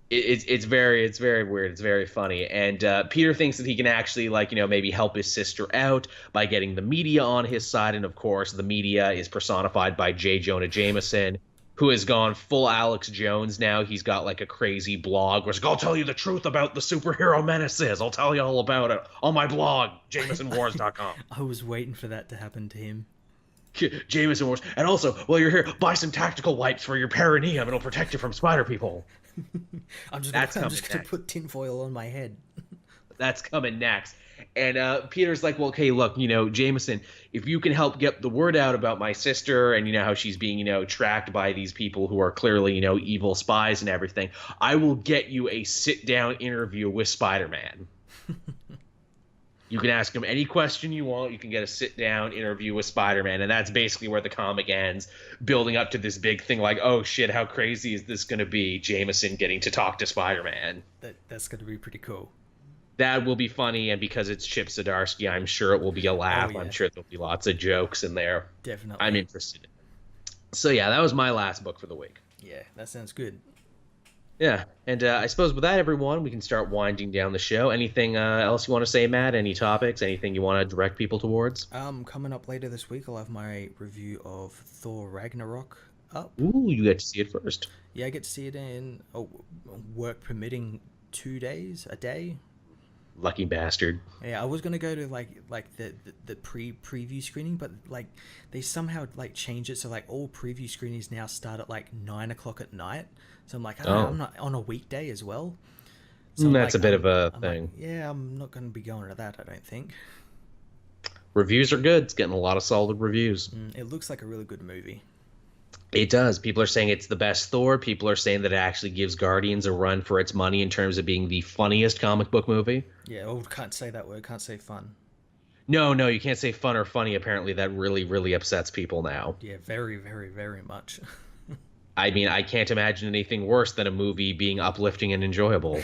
It's very weird. It's very funny, and Peter thinks that he can actually maybe help his sister out by getting the media on his side, and of course the media is personified by J. Jonah Jameson, who has gone full Alex Jones now. He's got like a crazy blog where it's like, I'll tell you the truth about the superhero menaces. I'll tell you all about it on my blog, JamesonWars.com. I was waiting for that to happen to him. Jameson Wars. And also, while you're here, buy some tactical wipes for your perineum and it'll protect you from spider people. I'm just gonna put tinfoil on my head. That's coming next. And Peter's like, well, okay, look, Jameson, if you can help get the word out about my sister and how she's being, tracked by these people who are clearly, evil spies and everything, I will get you a sit-down interview with Spider-Man. You can ask him any question you want. You can get a sit-down interview with Spider-Man, and that's basically where the comic ends, building up to this big thing like, oh, shit, how crazy is this going to be, Jameson getting to talk to Spider-Man? That's going to be pretty cool. That will be funny, and because it's Chip Zdarsky, I'm sure it will be a laugh. Oh, yeah. I'm sure there'll be lots of jokes in there. Definitely. I'm interested in it. So, yeah, that was my last book for the week. Yeah, that sounds good. Yeah, and I suppose with that, everyone, we can start winding down the show. Anything else you want to say, Matt? Any topics? Anything you want to direct people towards? Coming up later this week, I'll have my review of Thor Ragnarok up. Ooh, you get to see it first. Yeah, I get to see it in work permitting 2 days a day. Lucky bastard. Yeah, I was gonna go to like the preview screening, but like they somehow like changed it so like all preview screenings now start at like 9 o'clock at night. So I'm like, oh, I'm not on a weekday as well. So That's a bit of a thing. like, yeah, I'm not gonna be going to that. I don't think. Reviews are good. It's getting a lot of solid reviews. It looks like a really good movie. It does. People are saying it's the best Thor. People are saying that it actually gives Guardians a run for its money in terms of being the funniest comic book movie. Yeah, oh, can't say that word. Can't say fun. No, no, you can't say fun or funny. Apparently, that really, really upsets people now. Yeah, very, very, very much. I mean, I can't imagine anything worse than a movie being uplifting and enjoyable.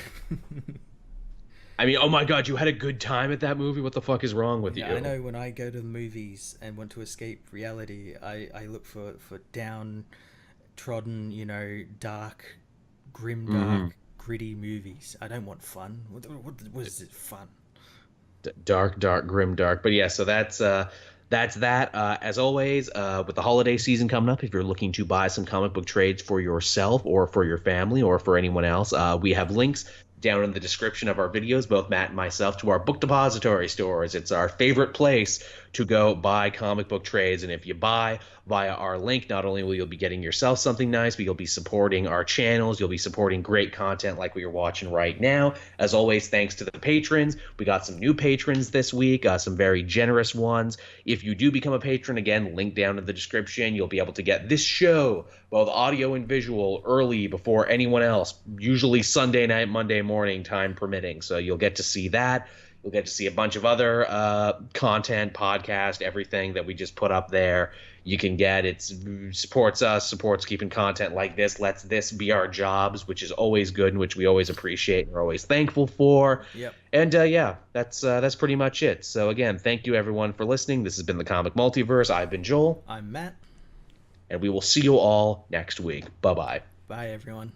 I mean, oh my God, you had a good time at that movie? What the fuck is wrong with you? I know when I go to the movies and want to escape reality, I look for downtrodden, dark, grim, dark, gritty movies. I don't want fun. What is it fun? Dark, dark, grim, dark. But yeah, so that's that. As always, with the holiday season coming up, if you're looking to buy some comic book trades for yourself or for your family or for anyone else, we have links down in the description of our videos, both Matt and myself, to our book depository stores. It's our favorite place to go buy comic book trades. And if you buy via our link, not only will you be getting yourself something nice, but you'll be supporting our channels. You'll be supporting great content like we are watching right now. As always, thanks to the patrons. We got some new patrons this week, some very generous ones. If you do become a patron, again, link down in the description. You'll be able to get this show, both audio and visual, early before anyone else, usually Sunday night, Monday morning, time permitting. So you'll get to see that. You'll get to see a bunch of other content, podcast, everything that we just put up there. You can get it supports us, supports keeping content like this, lets this be our jobs, which is always good and which we always appreciate and are always thankful for. Yep. And yeah, that's pretty much it. So again, thank you everyone for listening. This has been the Comic Multiverse. I've been Joel. I'm Matt. And we will see you all next week. Bye-bye. Bye, everyone.